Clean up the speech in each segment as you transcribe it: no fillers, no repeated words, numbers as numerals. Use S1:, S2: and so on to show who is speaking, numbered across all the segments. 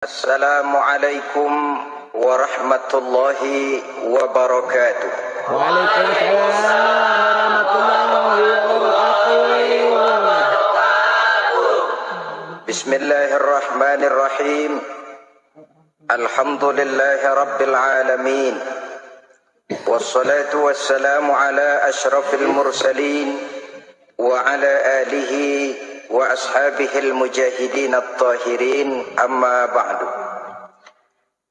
S1: Assalamualaikum warahmatullahi wabarakatuh.
S2: Waalaikumsalam warahmatullahi wabarakatuh.
S1: Bismillahirrahmanirrahim. Alhamdulillahi rabbil alamin. Wassalatu wassalamu ala ashrafil mursalin wa ala alihi wa ashabihil mujahidin at-tahirin, amma ba'du.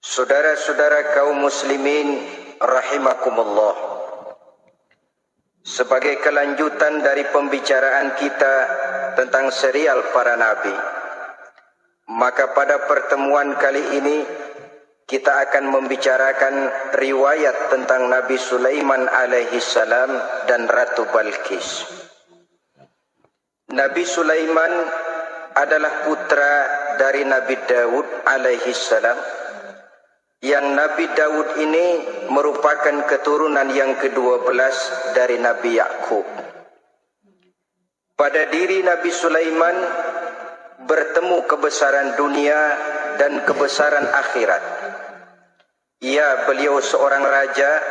S1: Saudara-saudara kaum muslimin rahimakumullah, sebagai kelanjutan dari pembicaraan kita tentang serial para nabi, maka pada pertemuan kali ini kita akan membicarakan riwayat tentang Nabi Sulaiman alaihi salam dan Ratu Balqis. Nabi Sulaiman adalah putra dari Nabi Daud alaihi salam, yang Nabi Daud ini merupakan keturunan yang ke-12 dari Nabi Yakub. Pada diri Nabi Sulaiman bertemu kebesaran dunia dan kebesaran akhirat. Ya, beliau seorang raja,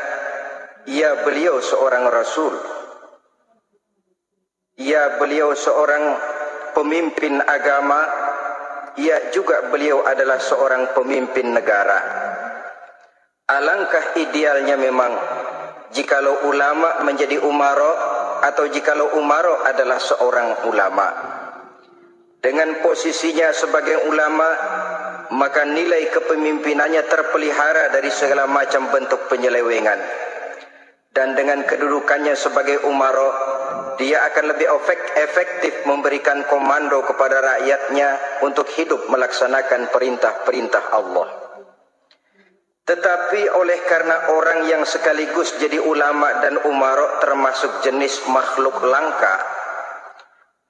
S1: ya, beliau seorang rasul, ya, beliau seorang pemimpin agama, ya, juga beliau adalah seorang pemimpin negara. Alangkah idealnya memang jikalau ulama menjadi umaro, atau jikalau umaro adalah seorang ulama. Dengan posisinya sebagai ulama, maka nilai kepemimpinannya terpelihara dari segala macam bentuk penyelewengan. Dan dengan kedudukannya sebagai umaro, dia akan lebih efektif memberikan komando kepada rakyatnya untuk hidup melaksanakan perintah-perintah Allah. Tetapi oleh karena orang yang sekaligus jadi ulama dan umaro termasuk jenis makhluk langka,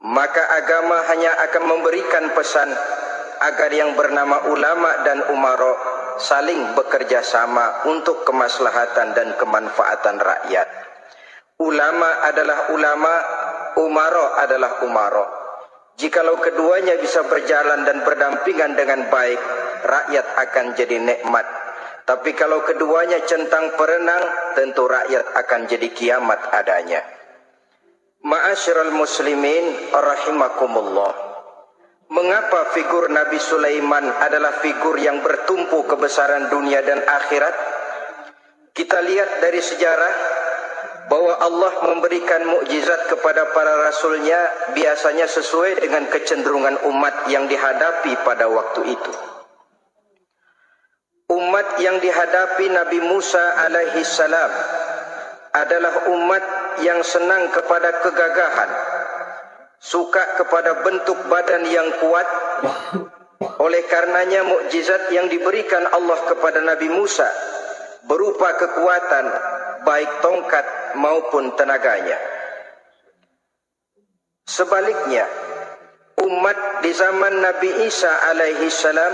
S1: maka agama hanya akan memberikan pesan agar yang bernama ulama dan umaro saling bekerja sama untuk kemaslahatan dan kemanfaatan rakyat. Ulama adalah ulama, umaro adalah umaro. Jikalau keduanya bisa berjalan dan berdampingan dengan baik, rakyat akan jadi nikmat. Tapi kalau keduanya centang perenang, tentu rakyat akan jadi kiamat adanya. Ma'asyiral muslimin rahimakumullah, mengapa figur Nabi Sulaiman adalah figur yang bertumpu kebesaran dunia dan akhirat? Kita lihat dari sejarah bahwa Allah memberikan mukjizat kepada para rasulnya biasanya sesuai dengan kecenderungan umat yang dihadapi pada waktu itu. Umat yang dihadapi Nabi Musa alaihi salam adalah umat yang senang kepada kegagahan, suka kepada bentuk badan yang kuat. Oleh karenanya mukjizat yang diberikan Allah kepada Nabi Musa berupa kekuatan baik tongkat maupun tenaganya. Sebaliknya, umat di zaman Nabi Isa alaihi salam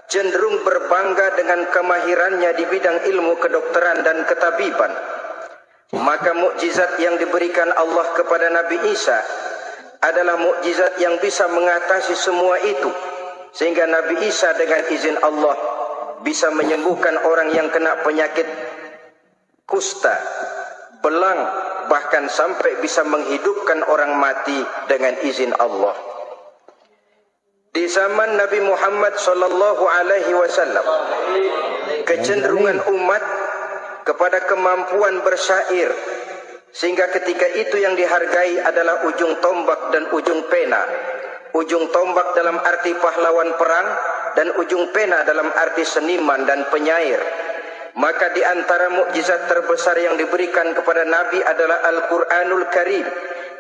S1: cenderung berbangga dengan kemahirannya di bidang ilmu kedokteran dan ketabiban. Maka mukjizat yang diberikan Allah kepada Nabi Isa adalah mukjizat yang bisa mengatasi semua itu, sehingga Nabi Isa dengan izin Allah bisa menyembuhkan orang yang kena penyakit kusta, belang, bahkan sampai bisa menghidupkan orang mati dengan izin Allah. Di zaman Nabi Muhammad sallallahu alaihi wasallam, kecenderungan umat kepada kemampuan bersyair, sehingga ketika itu yang dihargai adalah ujung tombak dan ujung pena. Ujung tombak dalam arti pahlawan perang, dan ujung pena dalam arti seniman dan penyair. Maka di antara mukjizat terbesar yang diberikan kepada Nabi adalah Al-Quranul Karim,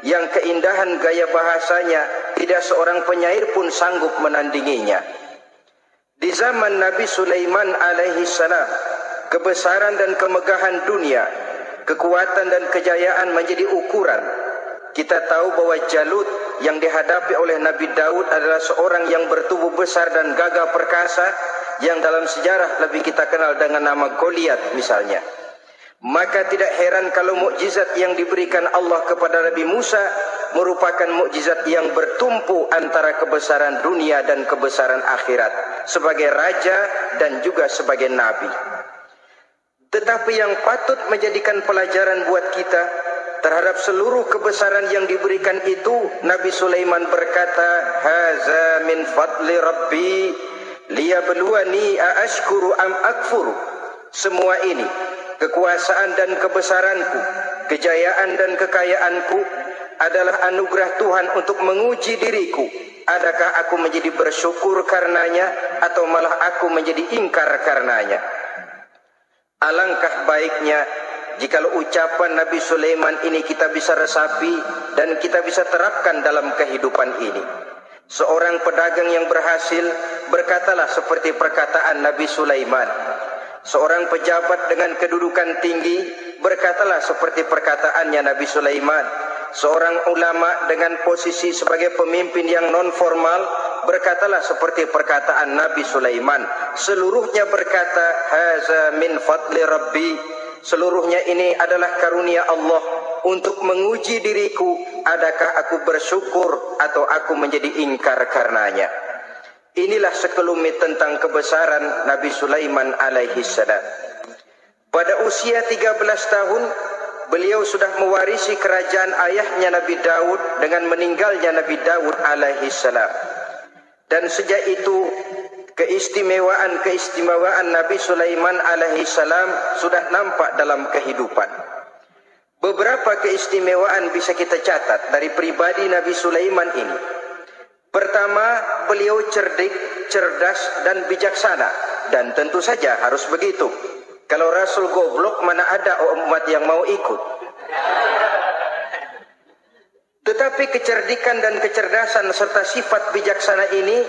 S1: yang keindahan gaya bahasanya tidak seorang penyair pun sanggup menandinginya. Di zaman Nabi Sulaiman alaihi salam, kebesaran dan kemegahan dunia, kekuatan dan kejayaan menjadi ukuran. Kita tahu bahwa Jalut yang dihadapi oleh Nabi Daud adalah seorang yang bertubuh besar dan gagah perkasa, yang dalam sejarah lebih kita kenal dengan nama Goliat misalnya. Maka tidak heran kalau mukjizat yang diberikan Allah kepada Nabi Musa merupakan mukjizat yang bertumpu antara kebesaran dunia dan kebesaran akhirat, sebagai raja dan juga sebagai nabi. Tetapi yang patut menjadikan pelajaran buat kita terhadap seluruh kebesaran yang diberikan itu, Nabi Sulaiman berkata, "Haza min fadli Rabbi liyabluwani aashkuru am akfuru." Semua ini, kekuasaan dan kebesaranku, kejayaan dan kekayaanku, adalah anugerah Tuhan untuk menguji diriku. Adakah aku menjadi bersyukur karenanya atau malah aku menjadi ingkar karenanya? Alangkah baiknya jikalau ucapan Nabi Sulaiman ini kita bisa resapi dan kita bisa terapkan dalam kehidupan ini. Seorang pedagang yang berhasil berkatalah seperti perkataan Nabi Sulaiman. Seorang pejabat dengan kedudukan tinggi berkatalah seperti perkataannya Nabi Sulaiman. Seorang ulama dengan posisi sebagai pemimpin yang non formal berkatalah seperti perkataan Nabi Sulaiman. Seluruhnya berkata, "Haza min fadli Rabbi." Seluruhnya ini adalah karunia Allah untuk menguji diriku, adakah aku bersyukur atau aku menjadi ingkar karenanya. Inilah sekelumit tentang kebesaran Nabi Sulaiman alaihi salam. Pada usia 13 tahun, beliau sudah mewarisi kerajaan ayahnya Nabi Daud dengan meninggalnya Nabi Daud alaihi salam. Dan sejak itu keistimewaan Nabi Sulaiman alaihi salam sudah nampak dalam kehidupan. Beberapa keistimewaan bisa kita catat dari pribadi Nabi Sulaiman ini. Pertama, beliau cerdik, cerdas dan bijaksana, dan tentu saja harus begitu. Kalau Rasul goblok, mana ada umat yang mau ikut. Tetapi kecerdikan dan kecerdasan serta sifat bijaksana ini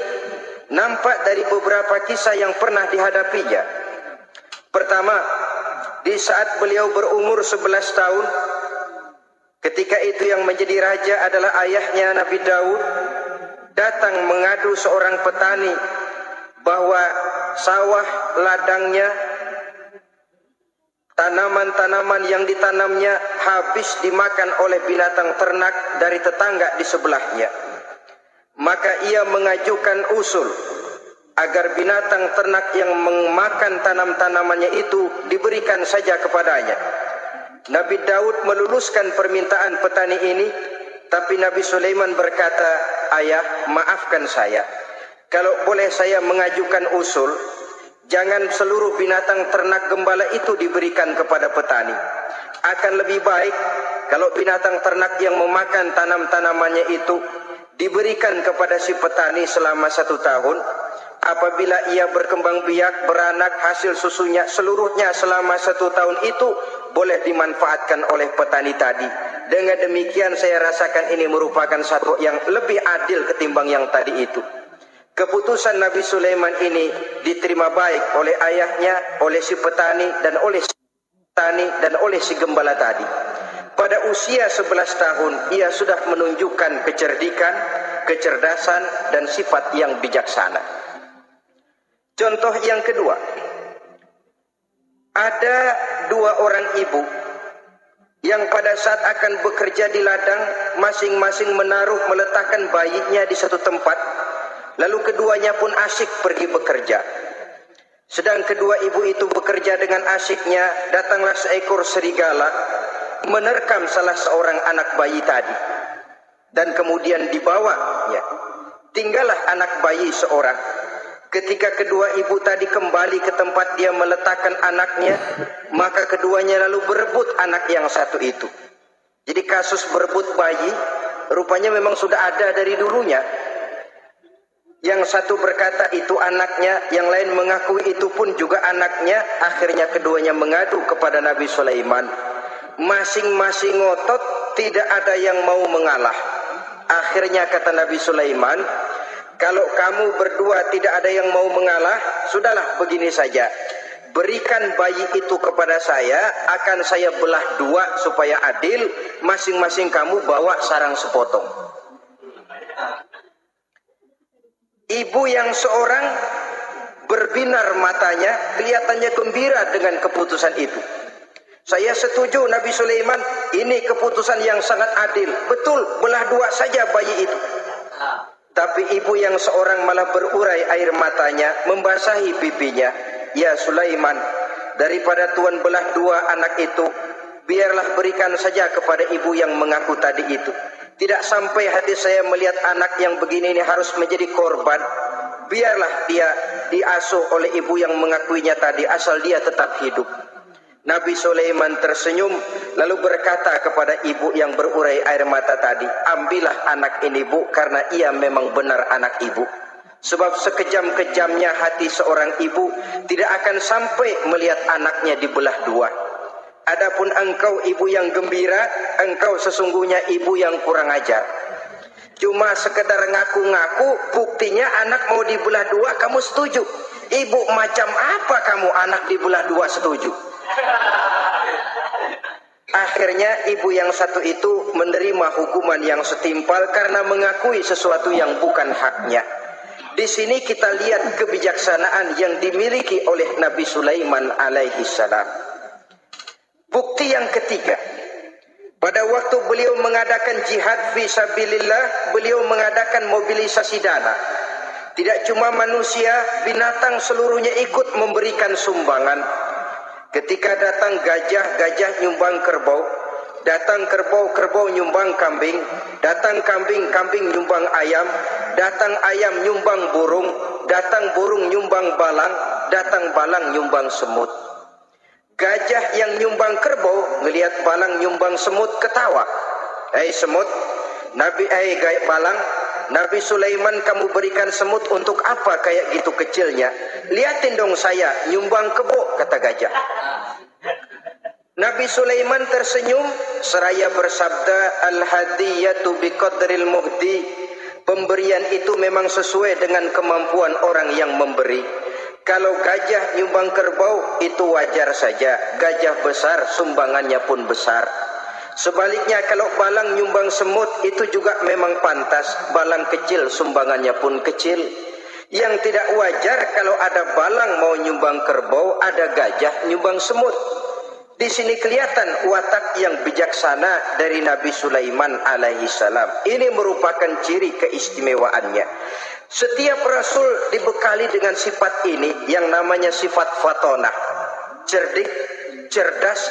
S1: nampak dari beberapa kisah yang pernah dihadapinya. Pertama, di saat beliau berumur 11 tahun, ketika itu yang menjadi raja adalah ayahnya Nabi Daud, datang mengadu seorang petani bahwa sawah ladangnya, tanaman-tanaman yang ditanamnya habis dimakan oleh binatang ternak dari tetangga di sebelahnya. Maka ia mengajukan usul agar binatang ternak yang memakan tanam-tanamannya itu diberikan saja kepadanya. Nabi Daud meluluskan permintaan petani ini, tapi Nabi Sulaiman berkata, "Ayah, maafkan saya. Kalau boleh saya mengajukan usul, jangan seluruh binatang ternak gembala itu diberikan kepada petani. Akan lebih baik kalau binatang ternak yang memakan tanam-tanamannya itu diberikan kepada si petani selama 1 tahun. Apabila ia berkembang biak, beranak, hasil susunya seluruhnya selama 1 tahun itu boleh dimanfaatkan oleh petani tadi. Dengan demikian saya rasakan ini merupakan satu yang lebih adil ketimbang yang tadi itu." Keputusan Nabi Sulaiman ini diterima baik oleh ayahnya, oleh si petani dan oleh si gembala tadi. Pada usia 11 tahun ia sudah menunjukkan kecerdikan, kecerdasan dan sifat yang bijaksana. Contoh yang kedua, ada 2 orang ibu yang pada saat akan bekerja di ladang masing-masing meletakkan bayinya di satu tempat, lalu keduanya pun asyik pergi bekerja. Sedang kedua ibu itu bekerja dengan asyiknya, datanglah seekor serigala menerkam salah seorang anak bayi tadi dan kemudian dibawa, ya. Tinggallah anak bayi seorang. Ketika kedua ibu tadi kembali ke tempat dia meletakkan anaknya, maka keduanya lalu berebut anak yang satu itu. Jadi kasus berebut bayi rupanya memang sudah ada dari dulunya. Yang satu berkata itu anaknya, yang lain mengakui itu pun juga anaknya. Akhirnya keduanya mengadu kepada Nabi Sulaiman. Masing-masing ngotot, tidak ada yang mau mengalah. Akhirnya kata Nabi Sulaiman, "Kalau kamu berdua tidak ada yang mau mengalah, sudahlah begini saja. Berikan bayi itu kepada saya, akan saya belah 2 supaya adil. Masing-masing kamu bawa sarang sepotong." Ibu yang seorang berbinar matanya, kelihatannya gembira dengan keputusan itu. Saya setuju Nabi Sulaiman, ini keputusan yang sangat adil. Betul, belah dua saja bayi itu. Tapi ibu yang seorang malah berurai air matanya, membasahi pipinya. Ya Sulaiman, daripada Tuhan belah dua anak itu, biarlah berikan saja kepada ibu yang mengaku tadi itu. Tidak sampai hati saya melihat anak yang begini ini harus menjadi korban. Biarlah dia diasuh oleh ibu yang mengakuinya tadi, asal dia tetap hidup. Nabi Sulaiman tersenyum lalu berkata kepada ibu yang berurai air mata tadi, ambillah anak ini bu, karena ia memang benar anak ibu. Sebab sekejam-kejamnya hati seorang ibu tidak akan sampai melihat anaknya dibelah dua. Adapun engkau ibu yang gembira, engkau sesungguhnya ibu yang kurang ajar. Cuma sekedar ngaku-ngaku, buktinya anak mau dibelah dua kamu setuju. Ibu macam apa kamu anak dibelah dua setuju? Akhirnya ibu yang satu itu menerima hukuman yang setimpal karena mengakui sesuatu yang bukan haknya. Di sini kita lihat kebijaksanaan yang dimiliki oleh Nabi Sulaiman alaihi salam. Bukti yang ketiga, pada waktu beliau mengadakan jihad fi sabilillah, beliau mengadakan mobilisasi dana. Tidak cuma manusia, binatang seluruhnya ikut memberikan sumbangan. Ketika datang gajah, gajah nyumbang kerbau. Datang kerbau, kerbau nyumbang kambing. Datang kambing, kambing nyumbang ayam. Datang ayam nyumbang burung. Datang burung nyumbang balang. Datang balang nyumbang semut. Gajah yang nyumbang kerbau ngelihat balang nyumbang semut ketawa. Hei semut, balang, Nabi Sulaiman kamu berikan semut untuk apa kayak gitu kecilnya? Lihatin dong saya nyumbang kebo, kata gajah. Nabi Sulaiman tersenyum seraya bersabda, al-hadiyatu biqadril muhdi. Pemberian itu memang sesuai dengan kemampuan orang yang memberi. Kalau gajah nyumbang kerbau itu wajar saja, gajah besar sumbangannya pun besar. Sebaliknya kalau balang nyumbang semut itu juga memang pantas, balang kecil sumbangannya pun kecil. Yang tidak wajar kalau ada balang mau nyumbang kerbau, ada gajah nyumbang semut. Di sini kelihatan watak yang bijaksana dari Nabi Sulaiman alaihi salam. Ini merupakan ciri keistimewaannya. Setiap rasul dibekali dengan sifat ini yang namanya sifat fatonah. Cerdik, cerdas,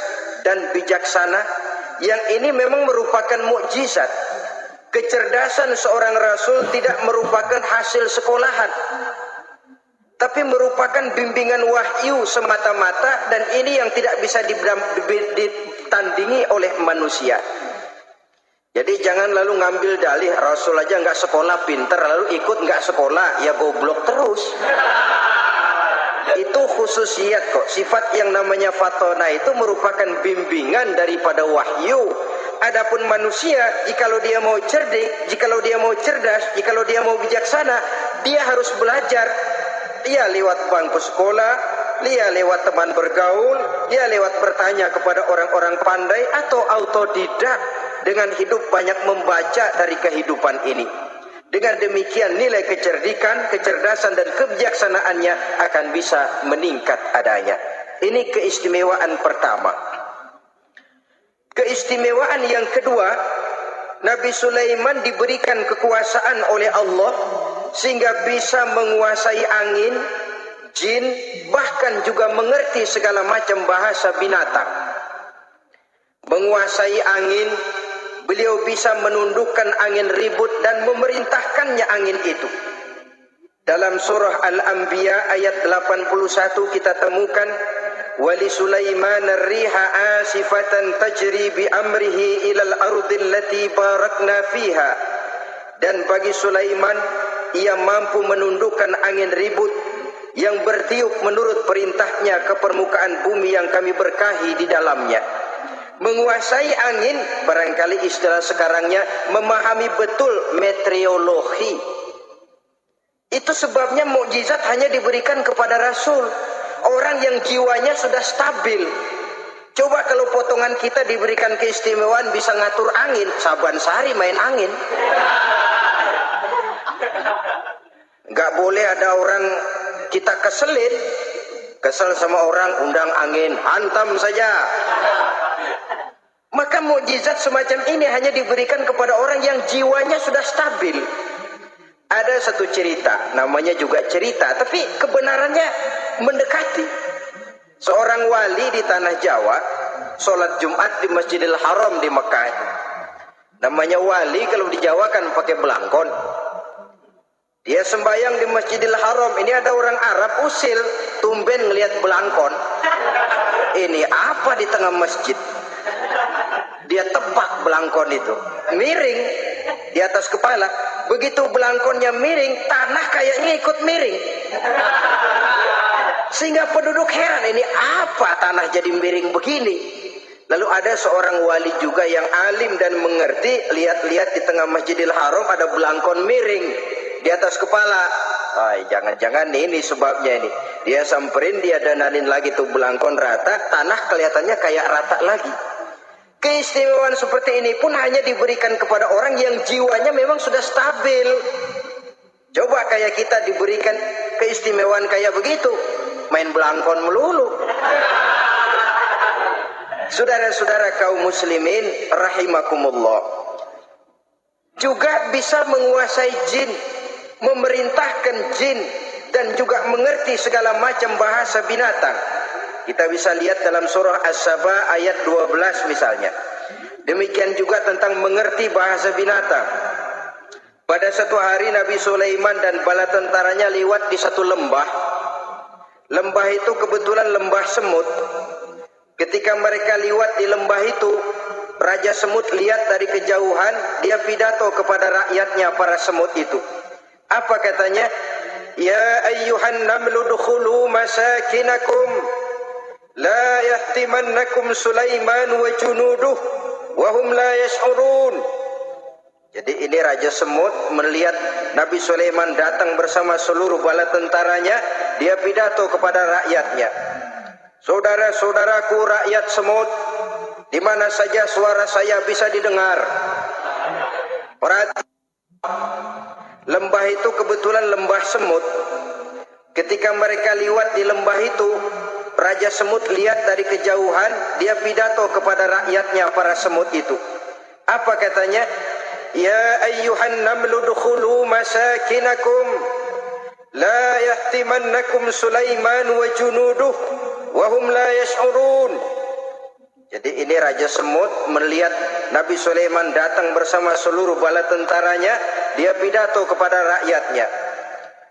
S1: dan bijaksana. Yang ini memang merupakan mukjizat. Kecerdasan seorang rasul tidak merupakan hasil sekolahan, tapi merupakan bimbingan wahyu semata-mata, dan ini yang tidak bisa ditandingi oleh manusia. Jadi jangan lalu ngambil dalih rasul aja nggak sekolah pinter, lalu ikut nggak sekolah, ya goblok terus. Itu khususiyat kok. Sifat yang namanya fatona itu merupakan bimbingan daripada wahyu. Adapun manusia, jikalau dia mau cerdik, jikalau dia mau cerdas, jikalau dia mau bijaksana, dia harus belajar. Dia lewat bangku sekolah, dia lewat teman bergaul, dia lewat bertanya kepada orang-orang pandai, atau autodidak dengan hidup banyak membaca dari kehidupan ini. Dengan demikian nilai kecerdikan, kecerdasan dan kebijaksanaannya akan bisa meningkat adanya. Ini keistimewaan pertama. Keistimewaan yang kedua, Nabi Sulaiman diberikan kekuasaan oleh Allah sehingga bisa menguasai angin, jin, bahkan juga mengerti segala macam bahasa binatang. Menguasai angin, beliau bisa menundukkan angin ribut dan memerintahkannya angin itu. Dalam surah Al-Anbiya ayat 81 kita temukan, wali Sulaiman ar-riha asifatan tajri bi amrihi ilal ardil lati barakna fiha. Dan bagi Sulaiman, ia mampu menundukkan angin ribut yang bertiup menurut perintahnya ke permukaan bumi yang kami berkahi di dalamnya. Menguasai angin, barangkali istilah sekarangnya, memahami betul meteorologi. Itu sebabnya mukjizat hanya diberikan kepada Rasul, orang yang jiwanya sudah stabil. Coba kalau potongan kita diberikan keistimewaan bisa ngatur angin, Saban Sari main angin. Gak boleh ada orang kita keselin, Kesal sama orang, undang angin, hantam saja. Maka mukjizat semacam ini hanya diberikan kepada orang yang jiwanya sudah stabil. Ada satu cerita, namanya juga cerita, tapi kebenarannya mendekati. Seorang wali di tanah Jawa, sholat Jumat di Masjidil Haram di Mekah. Namanya wali kalau di Jawa kan pakai belangkon. Dia sembahyang di Masjidil Haram. Ini ada orang Arab usil, tumben ngelihat belangkon. Ini apa di tengah masjid? Dia tebak belangkon itu, miring di atas kepala. Begitu belangkonnya miring, tanah kayaknya ikut miring. Sehingga penduduk heran, ini apa tanah jadi miring begini? Lalu ada seorang wali juga yang alim dan mengerti, lihat-lihat di tengah Masjidil Haram ada belangkon miring di atas kepala. Jangan-jangan ini sebabnya ini. Dia samperin, dia dananin lagi tuh belangkon rata, tanah kelihatannya kayak rata lagi. Keistimewaan seperti ini pun hanya diberikan kepada orang yang jiwanya memang sudah stabil. Coba kayak kita diberikan keistimewaan kayak begitu, main belangkon melulu. Saudara-saudara kaum muslimin rahimakumullah, juga bisa menguasai jin, memerintahkan jin, dan juga mengerti segala macam bahasa binatang. Kita bisa lihat dalam surah As-Saba ayat 12 misalnya. Demikian juga tentang mengerti bahasa binatang. Pada satu hari Nabi Sulaiman dan bala tentaranya lewat di satu lembah. Lembah itu kebetulan lembah semut. Ketika mereka lewat di lembah itu, Raja Semut lihat dari kejauhan, dia pidato kepada rakyatnya para semut itu. Apa katanya? Ya ayyuhan namlu dukhulu masakinakum, la yahtimannakum Sulaiman wa junuduh wa hum la yash'urun. Jadi ini Raja Semut melihat Nabi Sulaiman datang bersama seluruh bala tentaranya, dia pidato kepada rakyatnya. Saudara-saudaraku rakyat semut, di mana saja suara saya bisa didengar. Lembah itu kebetulan lembah semut. Ketika mereka lewat di lembah itu, Raja Semut lihat dari kejauhan, dia pidato kepada rakyatnya para semut itu. Apa katanya? Ya ayyuhan namlu dukhulu masakinakum, la yahtimannakum Sulaiman wa junuduh wa hum la yash'urun. Jadi ini Raja Semut melihat Nabi Sulaiman datang bersama seluruh bala tentaranya, dia pidato kepada rakyatnya.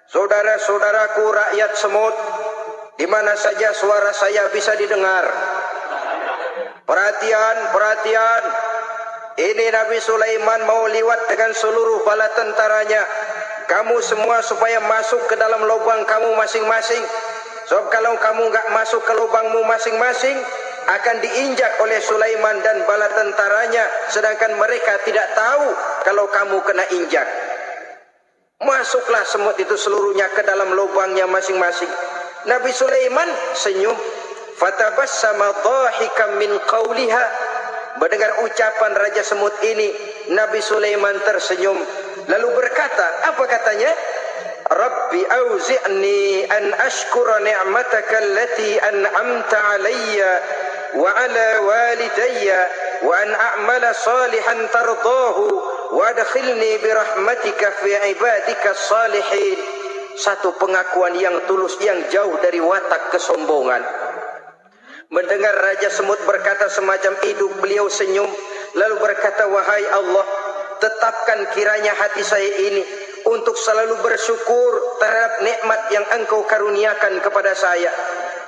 S1: Saudara-saudaraku rakyat semut, di mana saja suara saya bisa didengar. Perhatian, perhatian. Ini Nabi Sulaiman mau lewat dengan seluruh bala tentaranya. Kamu semua supaya masuk ke dalam lubang kamu masing-masing. Sebab kalau kamu nggak masuk ke lubangmu masing-masing, akan diinjak oleh Sulaiman dan bala tentaranya, sedangkan mereka tidak tahu kalau kamu kena injak. Masuklah semut itu seluruhnya ke dalam lubangnya masing-masing. Nabi Sulaiman senyum. Fatabassama dhahikan min qawliha. Mendengar ucapan Raja Semut ini, Nabi Sulaiman tersenyum. Lalu berkata, apa katanya? Rabbi auzi'ni an ashkura ni'mataka allati an'amta alayya wa ala walidayya wa an a'mala salihan tardahu wa adkhilni birahmatika fi ibadika salihin. Satu pengakuan yang tulus yang jauh dari watak kesombongan. Mendengar Raja Semut berkata semacam itu, beliau senyum lalu berkata, wahai Allah, tetapkan kiranya hati saya ini untuk selalu bersyukur terhadap nikmat yang Engkau karuniakan kepada saya.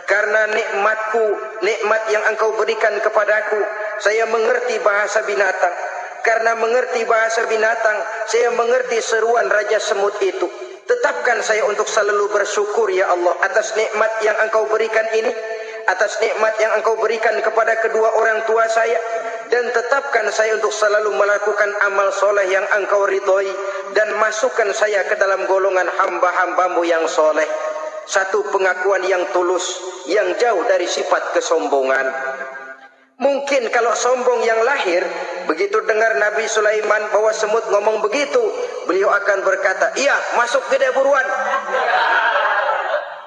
S1: Karena nikmatku, nikmat yang Engkau berikan kepadaku, saya mengerti bahasa binatang. Karena mengerti bahasa binatang, saya mengerti seruan Raja Semut itu. Tetapkan saya untuk selalu bersyukur ya Allah atas nikmat yang Engkau berikan ini, atas nikmat yang Engkau berikan kepada kedua orang tua saya, dan tetapkan saya untuk selalu melakukan amal soleh yang Engkau ridhoi, dan masukkan saya ke dalam golongan hamba-hambamu yang soleh. Satu pengakuan yang tulus, yang jauh dari sifat kesombongan. Mungkin kalau sombong yang lahir, begitu dengar Nabi Sulaiman bahwa semut ngomong begitu, beliau akan berkata, iya masuk gede buruan.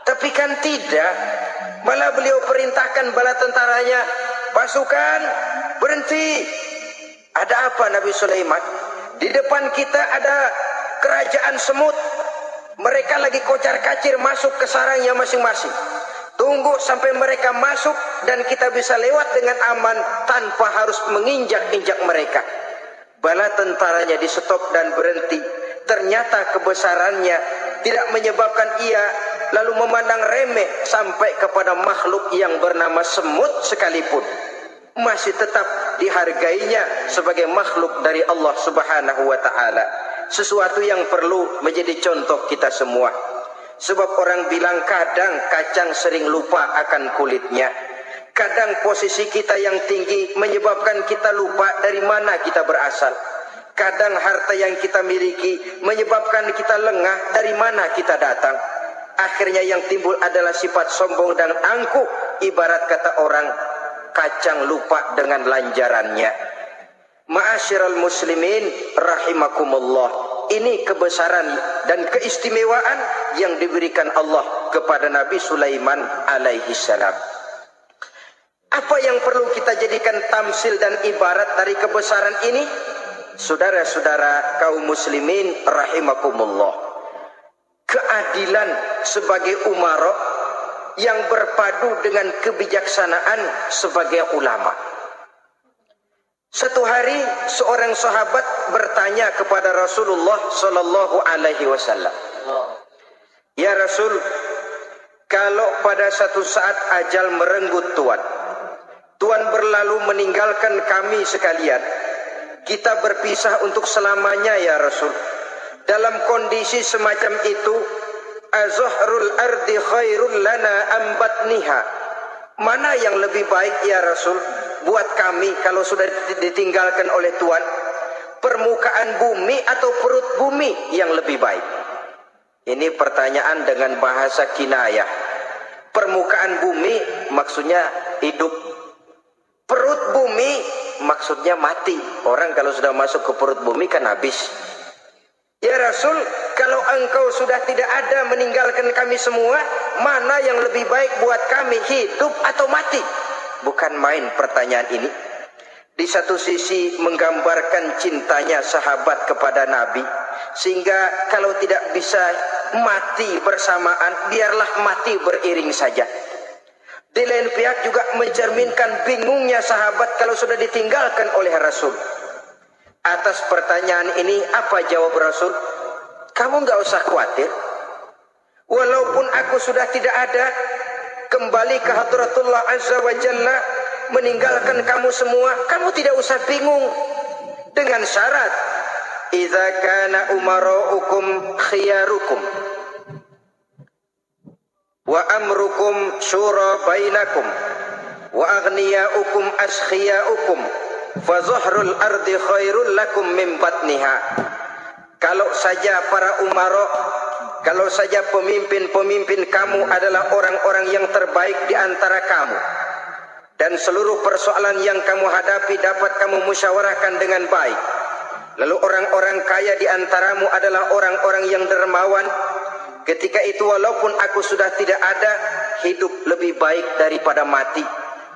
S1: Tapi kan tidak. Malah beliau perintahkan bala tentaranya, pasukan berhenti. Ada apa Nabi Sulaiman? Di depan kita ada kerajaan semut. Mereka lagi kocar-kacir masuk ke sarangnya masing-masing. Tunggu sampai mereka masuk dan kita bisa lewat dengan aman tanpa harus menginjak-injak mereka. Bala tentaranya di stop dan berhenti. Ternyata kebesarannya tidak menyebabkan ia lalu memandang remeh sampai kepada makhluk yang bernama semut sekalipun. Masih tetap dihargainya sebagai makhluk dari Allah Subhanahu wa ta'ala. Sesuatu yang perlu menjadi contoh kita semua. Sebab orang bilang kadang kacang sering lupa akan kulitnya. Kadang posisi kita yang tinggi menyebabkan kita lupa dari mana kita berasal. Kadang harta yang kita miliki menyebabkan kita lengah dari mana kita datang. Akhirnya yang timbul adalah sifat sombong dan angkuh. Ibarat kata orang, kacang lupa dengan lanjarannya. Ma'asyiral muslimin rahimakumullah. Ini kebesaran dan keistimewaan yang diberikan Allah kepada Nabi Sulaiman alaihi salam. Apa yang perlu kita jadikan tamsil dan ibarat dari kebesaran ini? Saudara-saudara kaum muslimin rahimakumullah. Keadilan sebagai umara yang berpadu dengan kebijaksanaan sebagai ulama. Satu hari seorang sahabat bertanya kepada Rasulullah sallallahu alaihi wasallam, "Ya Rasul, kalau pada satu saat ajal merenggut Tuhan berlalu meninggalkan kami sekalian, kita berpisah untuk selamanya ya Rasul. Dalam kondisi semacam itu, azuhrul ardi khairul lana ambatniha. Mana yang lebih baik ya Rasul buat kami kalau sudah ditinggalkan oleh Tuhan? Permukaan bumi atau perut bumi yang lebih baik?" Ini pertanyaan dengan bahasa kinayah. Permukaan bumi maksudnya hidup. Perut bumi maksudnya mati. Orang kalau sudah masuk ke perut bumi kan habis. "Ya Rasul, kalau engkau sudah tidak ada meninggalkan kami semua, mana yang lebih baik buat kami, hidup atau mati?" Bukan main pertanyaan ini. Di satu sisi menggambarkan cintanya sahabat kepada Nabi, sehingga kalau tidak bisa mati bersamaan, biarlah mati beriring saja. Di lain pihak juga mencerminkan bingungnya sahabat kalau sudah ditinggalkan oleh Rasul. Atas pertanyaan ini apa jawab Rasul? "Kamu nggak usah khawatir. Walaupun aku sudah tidak ada, kembali ke hadratullah azza wa jalla, meninggalkan kamu semua, kamu tidak usah bingung. Dengan syarat, idza kana umaraukum khiyarukum wa amrukum syura bainakum wa aghniyaukum askhiyaukum fa zuhrul ardi khairul lakum min batniha." Kalau saja para umara, kalau saja pemimpin-pemimpin kamu adalah orang-orang yang terbaik di antara kamu, dan seluruh persoalan yang kamu hadapi dapat kamu musyawarahkan dengan baik, lalu orang-orang kaya di antaramu adalah orang-orang yang dermawan, ketika itu walaupun aku sudah tidak ada, hidup lebih baik daripada mati.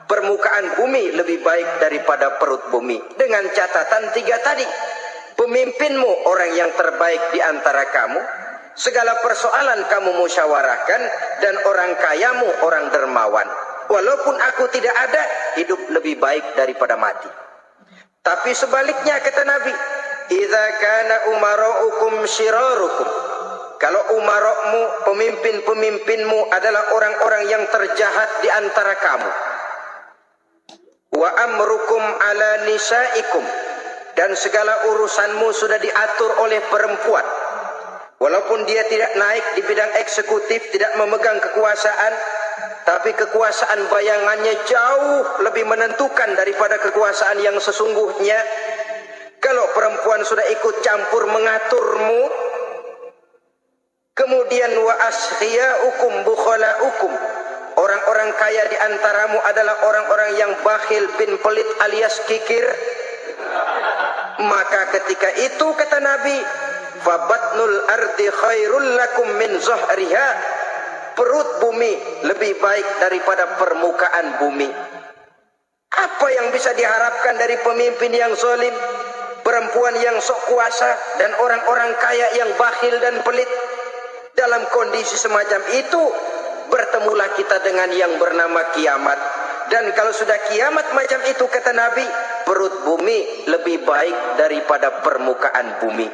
S1: Permukaan bumi lebih baik daripada perut bumi. Dengan catatan tiga tadi. Pemimpinmu orang yang terbaik di antara kamu, segala persoalan kamu musyawarahkan, dan orang kayamu orang dermawan. Walaupun aku tidak ada, hidup lebih baik daripada mati. Tapi sebaliknya kata Nabi, idza kana umaraukum syirarukum. Kalau umarokmu, pemimpin-pemimpinmu adalah orang-orang yang terjahat di antara kamu. Wa amrukum ala nisaikum. Dan segala urusanmu sudah diatur oleh perempuan. Walaupun dia tidak naik di bidang eksekutif, tidak memegang kekuasaan, tapi kekuasaan bayangannya jauh lebih menentukan daripada kekuasaan yang sesungguhnya. Kalau perempuan sudah ikut campur mengaturmu, kemudian wa askhiyaukum bukhalaukum. Orang-orang kaya di antaramu adalah orang-orang yang bakhil bin pelit alias kikir. Maka ketika itu kata Nabi, fabatnul ardi khairul lakum min zuhriha. perut bumi lebih baik daripada permukaan bumi. Apa yang bisa diharapkan dari pemimpin yang zalim, perempuan yang sok kuasa, dan orang-orang kaya yang bakhil dan pelit? Dalam kondisi semacam itu, bertemulah kita dengan yang bernama kiamat. Dan kalau sudah kiamat macam itu, kata Nabi, perut bumi lebih baik daripada permukaan bumi.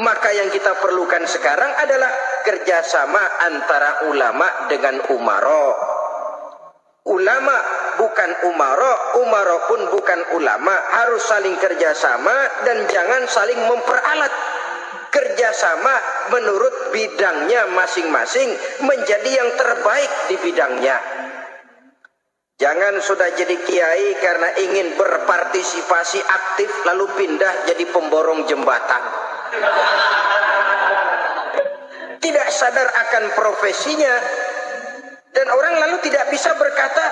S1: Maka yang kita perlukan sekarang adalah kerjasama antara ulama dengan umaro. Ulama bukan umaro, umaro pun bukan ulama. Harus saling kerjasama dan jangan saling memperalat. Kerjasama menurut bidangnya masing-masing menjadi yang terbaik di bidangnya. Jangan sudah jadi kiai karena ingin berpartisipasi aktif lalu pindah jadi pemborong jembatan. Tidak sadar akan profesinya. Dan orang lalu tidak bisa berkata,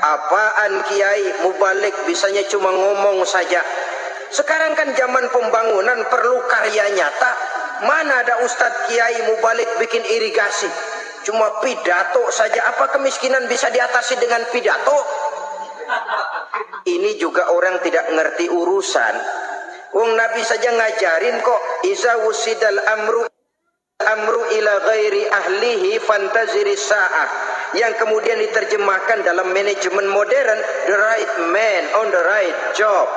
S1: apaan kiai mubalik bisanya cuma ngomong saja. Sekarang kan zaman pembangunan perlu karya nyata. Mana ada ustadz kiai mubalik bikin irigasi? Cuma pidato saja. Apa kemiskinan bisa diatasi dengan pidato? Ini juga orang tidak ngerti urusan. Wong Nabi saja ngajarin kok, iza wusidal amru ila ghairi ahlihi fantaziri sa'ah, yang kemudian diterjemahkan dalam manajemen modern, the right man on the right job,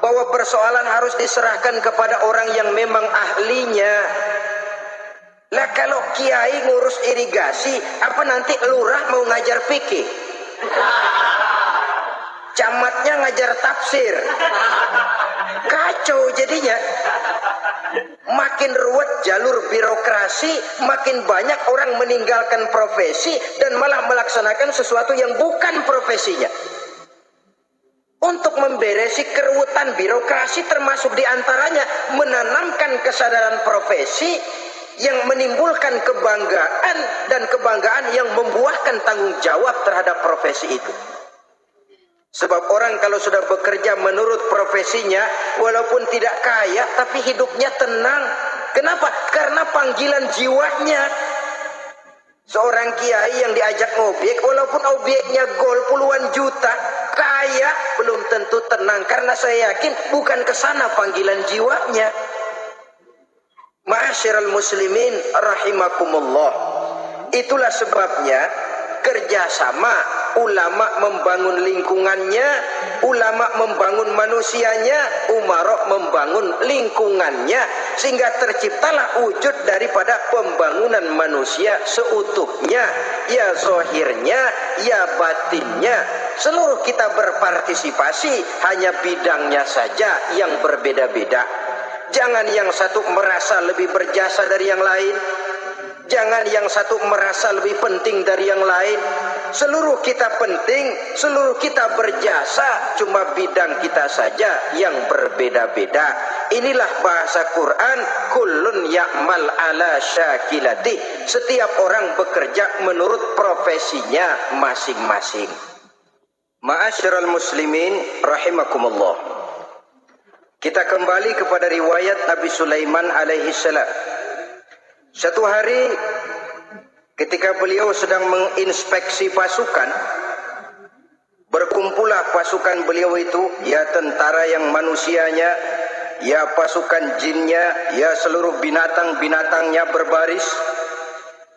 S1: bahwa persoalan harus diserahkan kepada orang yang memang ahlinya. Lah kalau kiai ngurus irigasi, apa nanti lurah mau ngajar fikih? Camatnya ngajar tafsir. Kacau jadinya. Makin ruwet jalur birokrasi, makin banyak orang meninggalkan profesi dan malah melaksanakan sesuatu yang bukan profesinya. Untuk memberesi keruwetan birokrasi termasuk diantaranya menanamkan kesadaran profesi yang menimbulkan kebanggaan, dan kebanggaan yang membuahkan tanggung jawab terhadap profesi itu. Sebab orang kalau sudah bekerja menurut profesinya, walaupun tidak kaya tapi hidupnya tenang. Kenapa? Karena panggilan jiwanya. Seorang kiai yang diajak ngobek, walaupun objeknya gol puluhan juta, kaya belum tentu tenang, karena saya yakin bukan ke sana panggilan jiwanya. Ma'asyiral muslimin rahimakumullah. Itulah sebabnya kerjasama, ulama membangun lingkungannya, ulama membangun manusianya, umarok membangun lingkungannya, sehingga terciptalah wujud daripada pembangunan manusia seutuhnya, ya zahirnya, ya batinnya. Seluruh kita berpartisipasi, hanya bidangnya saja yang berbeda-beda. Jangan yang satu merasa lebih berjasa dari yang lain. Jangan yang satu merasa lebih penting dari yang lain. Seluruh kita penting, seluruh kita berjasa, cuma bidang kita saja yang berbeda-beda. Inilah bahasa Quran, kullun ya'mal ala syakilati. Setiap orang bekerja menurut profesinya masing-masing. Ma'asyiral muslimin rahimakumullah. Kita kembali kepada riwayat Nabi Sulaiman alaihi salam. Satu hari ketika beliau sedang menginspeksi pasukan, berkumpullah pasukan beliau itu, ya tentara yang manusianya, ya pasukan jinnya, ya seluruh binatang-binatangnya berbaris.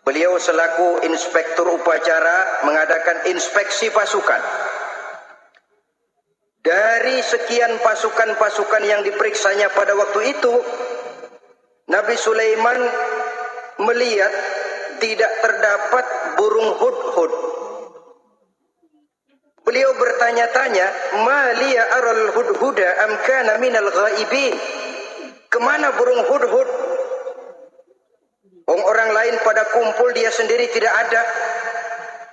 S1: Beliau selaku inspektur upacara mengadakan inspeksi pasukan. Dari sekian pasukan-pasukan yang diperiksanya pada waktu itu, Nabi Sulaiman melihat tidak terdapat burung hudhud. Beliau bertanya-tanya, "Ma liya aral hudhuda am kana minal ghaibin?" Kemana burung hudhud? Orang lain pada kumpul, dia sendiri tidak ada.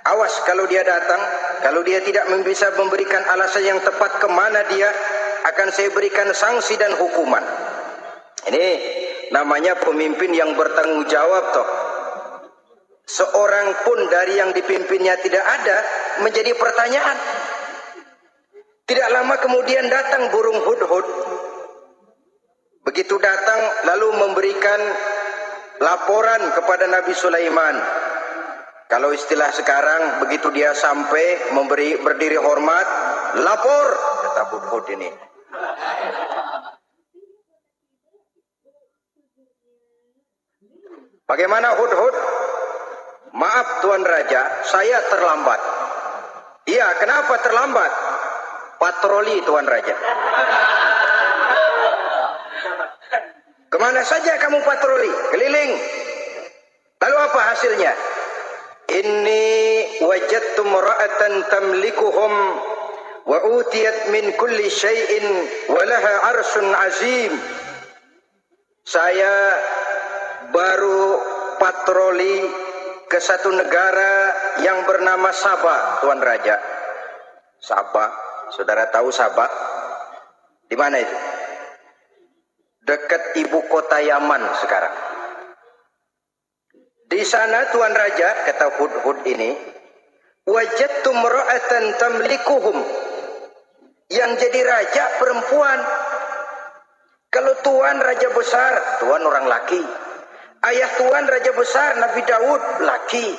S1: Awas kalau dia datang, kalau dia tidak bisa memberikan alasan yang tepat kemana dia, akan saya berikan sanksi dan hukuman. Ini namanya pemimpin yang bertanggung jawab toh. Seorang pun dari yang dipimpinnya tidak ada, menjadi pertanyaan. Tidak lama kemudian datang burung hudhud. Begitu datang lalu memberikan laporan kepada Nabi Sulaiman. Kalau istilah sekarang, begitu dia sampai berdiri hormat, lapor, kata Hudhud ini. Bagaimana Hudhud? Maaf Tuan Raja, saya terlambat. Iya, kenapa terlambat? Patroli Tuan Raja. Kemana saja kamu patroli? Keliling. Lalu apa hasilnya? Inni wajadtu mar'atan tamlikuhum wa utiyat min kulli syai'in wa laha arsun azim. Saya baru patroli ke satu negara yang bernama Sabah, Tuan Raja. Sabah, saudara tahu Sabah? Di mana itu? Dekat ibu kota Yaman sekarang. Di sana Tuan Raja, kata Hudhud ini, wajadtu mar'atan tamlikuhum. Yang jadi raja perempuan. Kalau Tuan raja besar, Tuan orang laki. Ayah Tuan raja besar Nabi Daud laki.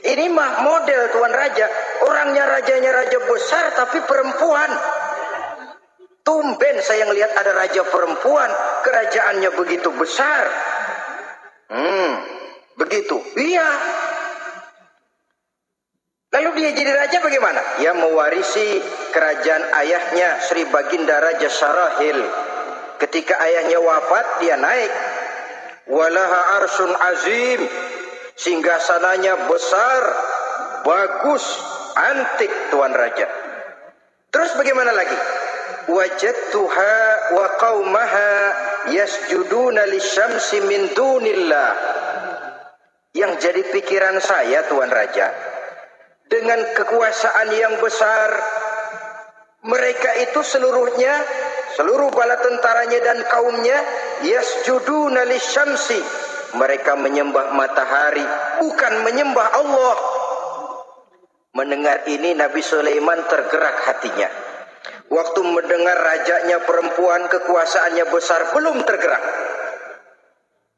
S1: Ini mah model Tuan Raja. Orangnya rajanya raja besar tapi perempuan. Tumben saya ngelihat ada raja perempuan, kerajaannya begitu besar. Begitu. Iya. Lalu dia jadi raja bagaimana? Dia mewarisi kerajaan ayahnya Sri Baginda Raja Sarahil. Ketika ayahnya wafat, dia naik. Walaha arsun azim, singgasananya besar, bagus, antik Tuan Raja. Terus bagaimana lagi? Wajadtuha wa qaumaha yasjuduna lisyamsi min dunillah. Yang jadi pikiran saya Tuan Raja, dengan kekuasaan yang besar, mereka itu seluruhnya, seluruh bala tentaranya dan kaumnya, yasjuduna lisyamsi, mereka menyembah matahari, bukan menyembah Allah. Mendengar ini Nabi Sulaiman tergerak hatinya. Waktu mendengar rajanya perempuan, kekuasaannya besar, belum tergerak.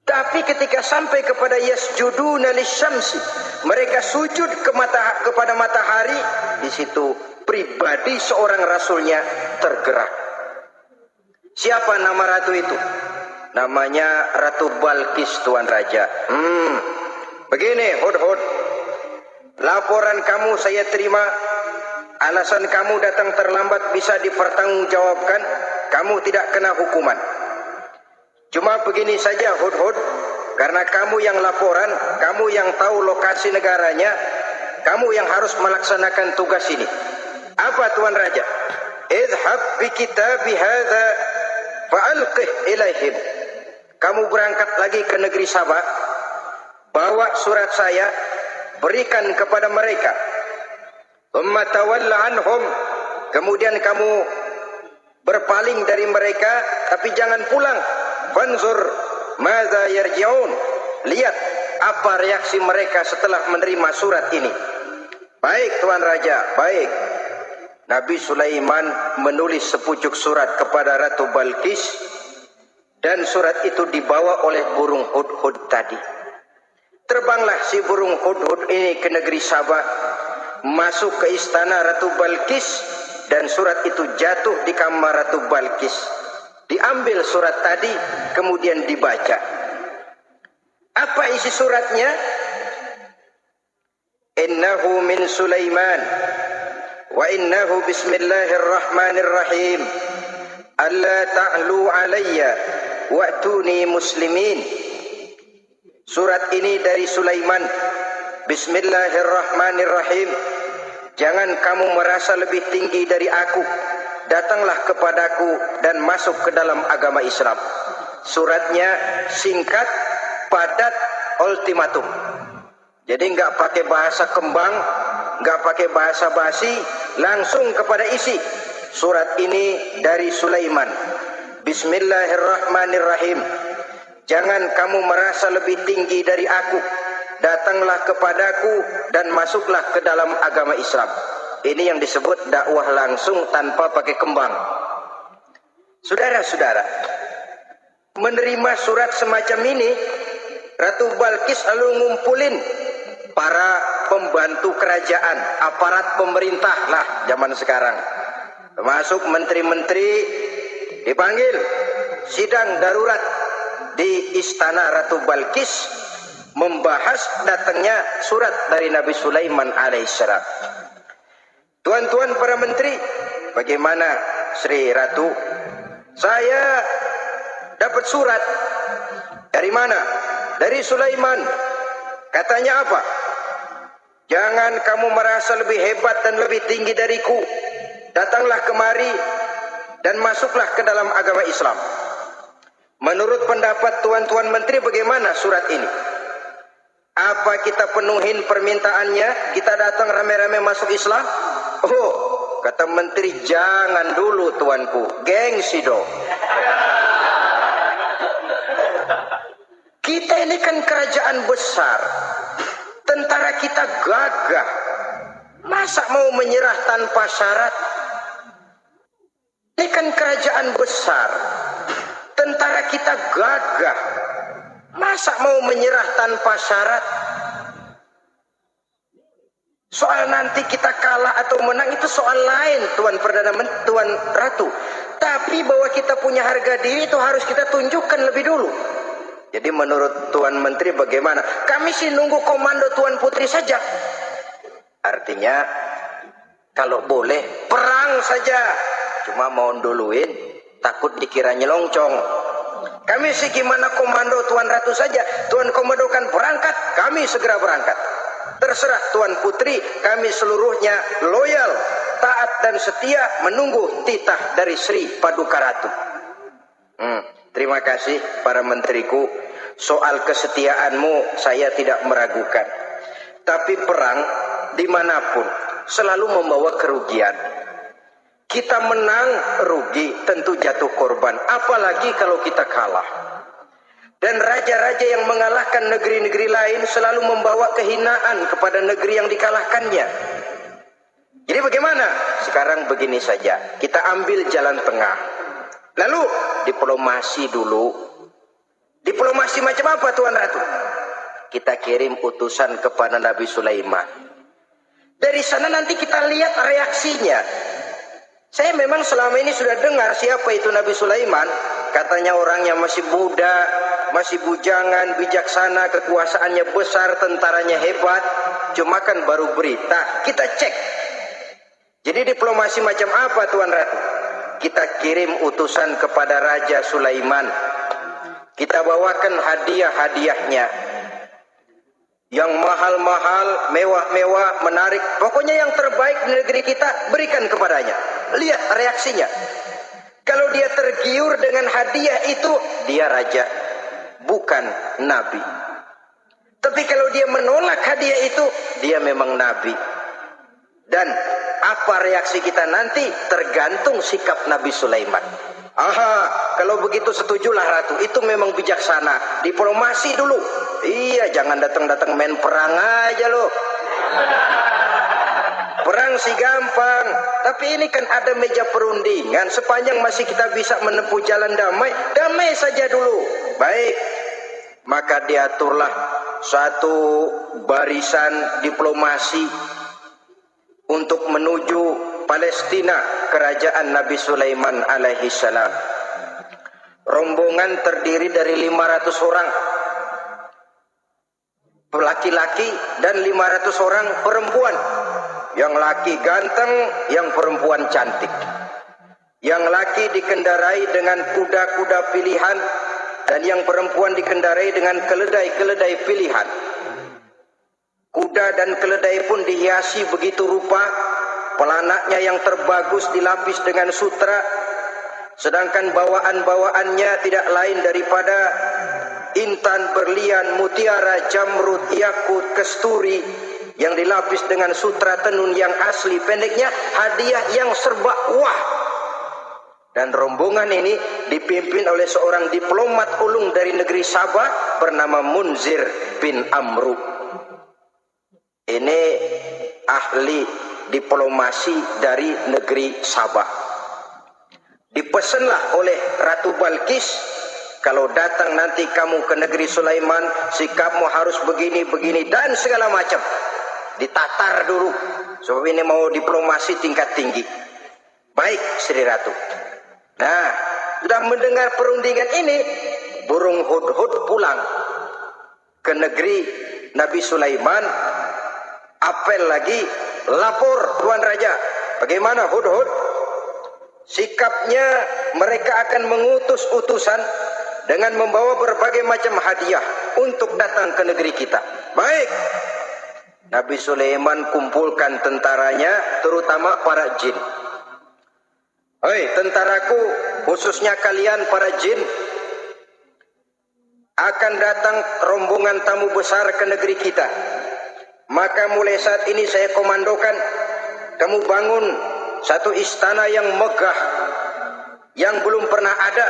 S1: Tapi ketika sampai kepada yasjuduna lisyamsi, mereka sujud kepada matahari, di situ pribadi seorang rasulnya tergerak. Siapa nama ratu itu? Namanya Ratu Balkis Tuan Raja. Begini Hudhud, laporan kamu saya terima. Alasan kamu datang terlambat bisa dipertanggungjawabkan. Kamu tidak kena hukuman. Cuma begini saja Hudhud, karena kamu yang laporan, kamu yang tahu lokasi negaranya, kamu yang harus melaksanakan tugas ini. Apa Tuan Raja? Idhab bi kitabi hadza fa'alqih ilaihim. Kamu berangkat lagi ke negeri Sabah, bawa surat saya, berikan kepada mereka. Thumma tawalla anhum, kemudian kamu berpaling dari mereka, tapi jangan pulang. Fanzur madza yarji'un, lihat apa reaksi mereka setelah menerima surat ini. Baik Tuan Raja, baik. Nabi Sulaiman menulis sepucuk surat kepada Ratu Balkis, dan surat itu dibawa oleh burung Hudhud tadi. Terbanglah si burung Hudhud ini ke negeri Sabah, masuk ke istana Ratu Balkis, dan surat itu jatuh di kamar Ratu Balkis. Diambil surat tadi, kemudian dibaca. Apa isi suratnya? Innahu min Sulaiman wa innahu bismillahirrahmanirrahim. Alla ta'lu alayya wa'tuni muslimin. Surat ini dari Sulaiman. Bismillahirrahmanirrahim. Jangan kamu merasa lebih tinggi dari aku. Datanglah kepadaku dan masuk ke dalam agama Islam. Suratnya singkat, padat, ultimatum. Jadi nggak pakai bahasa kembang, nggak pakai bahasa basi, langsung kepada isi. Surat ini dari Sulaiman. Bismillahirrahmanirrahim. Jangan kamu merasa lebih tinggi dari aku. Datanglah kepadaku dan masuklah ke dalam agama Islam. Ini yang disebut dakwah langsung tanpa pakai kembang. Saudara-saudara, menerima surat semacam ini, Ratu Balkis lalu ngumpulin para pembantu kerajaan, aparat pemerintah lah zaman sekarang, termasuk menteri-menteri, dipanggil sidang darurat di istana Ratu Balkis membahas datangnya surat dari Nabi Sulaiman alaihissalam. Tuan-tuan para menteri, bagaimana Sri Ratu? Saya dapat surat. Dari mana? Dari Sulaiman. Katanya apa? Jangan kamu merasa lebih hebat dan lebih tinggi dariku. Datanglah kemari dan masuklah ke dalam agama Islam. Menurut pendapat tuan-tuan menteri, bagaimana surat ini? Apa kita penuhin permintaannya? Kita datang rame-rame masuk Islam? Oh, kata menteri, jangan dulu tuanku, gengsi dong. Kita ini kan kerajaan besar, tentara kita gagah, masa mau menyerah tanpa syarat? Ini kan kerajaan besar, tentara kita gagah, masa mau menyerah tanpa syarat? Soal nanti kita kalah atau menang itu soal lain, Tuan Perdana Menteri, Tuan Ratu. Tapi bahwa kita punya harga diri itu harus kita tunjukkan lebih dulu. Jadi menurut Tuan Menteri bagaimana? Kami sih nunggu komando Tuan Putri saja. Artinya kalau boleh perang saja. Cuma mau duluin, takut dikira nyelongcong. Kami sih gimana komando Tuan Ratu saja. Tuan komandokan berangkat, kami segera berangkat. Terserah Tuan Putri, kami seluruhnya loyal, taat dan setia menunggu titah dari Sri Paduka Ratu. Terima kasih para menteriku. Soal kesetiaanmu saya tidak meragukan. Tapi perang dimanapun selalu membawa kerugian. Kita menang rugi, tentu jatuh korban. Apalagi kalau kita kalah. Dan raja-raja yang mengalahkan negeri-negeri lain selalu membawa kehinaan kepada negeri yang dikalahkannya. Jadi bagaimana? Sekarang begini saja, kita ambil jalan tengah. Lalu diplomasi dulu. Diplomasi macam apa Tuan Ratu? Kita kirim utusan kepada Nabi Sulaiman. Dari sana nanti kita lihat reaksinya. Saya memang selama ini sudah dengar siapa itu Nabi Sulaiman. Katanya orangnya masih muda, masih bujangan, bijaksana, kekuasaannya besar, tentaranya hebat. Cuma kan baru berita, kita cek. Jadi diplomasi macam apa Tuan Ratu? Kita kirim utusan kepada Raja Sulaiman. Kita bawakan hadiah-hadiahnya. Yang mahal-mahal, mewah-mewah, menarik. Pokoknya yang terbaik di negeri kita berikan kepadanya. Lihat reaksinya. Kalau dia tergiur dengan hadiah itu, dia raja, bukan nabi. Tapi kalau dia menolak hadiah itu, dia memang nabi. Dan apa reaksi kita nanti tergantung sikap Nabi Sulaiman. Aha, kalau begitu setujulah Ratu, itu memang bijaksana. Diplomasi dulu. Iya, jangan datang-datang main perang aja loh. Perang sih gampang, tapi ini kan ada meja perundingan. Sepanjang masih kita bisa menempuh jalan damai, damai saja dulu. Baik, maka diaturlah satu barisan diplomasi untuk menuju Palestina, kerajaan Nabi Sulaiman alaihi salam. Rombongan terdiri dari 500 orang laki-laki dan 500 orang perempuan. Yang laki ganteng, yang perempuan cantik. Yang laki dikendarai dengan kuda-kuda pilihan, dan yang perempuan dikendarai dengan keledai-keledai pilihan. Kuda dan keledai pun dihiasi begitu rupa, pelanaknya yang terbagus dilapis dengan sutra, sedangkan bawaan-bawaannya tidak lain daripada intan, berlian, mutiara, jamrud, yakut, kesturi yang dilapis dengan sutra tenun yang asli. Pendeknya hadiah yang serba wah. Dan rombongan ini dipimpin oleh seorang diplomat ulung dari negeri Sabah bernama Munzir bin Amru. Ini ahli diplomasi dari negeri Sabah. Dipesanlah oleh Ratu Balkis, kalau datang nanti kamu ke negeri Sulaiman, sikapmu harus begini, begini, dan segala macam. ditatar dulu. Sebab ini mau diplomasi tingkat tinggi. Baik, Sri Ratu. Nah, sudah mendengar perundingan ini, burung hudhud pulang ke negeri Nabi Sulaiman. Apel lagi, lapor Tuan Raja. Bagaimana hudhud? Sikapnya mereka akan mengutus utusan dengan membawa berbagai macam hadiah untuk datang ke negeri kita. Baik. Nabi Sulaiman kumpulkan tentaranya, terutama para jin. Hei tentaraku, khususnya kalian para jin, akan datang rombongan tamu besar ke negeri kita. Maka mulai saat ini saya komandokan, kamu bangun satu istana yang megah, yang belum pernah ada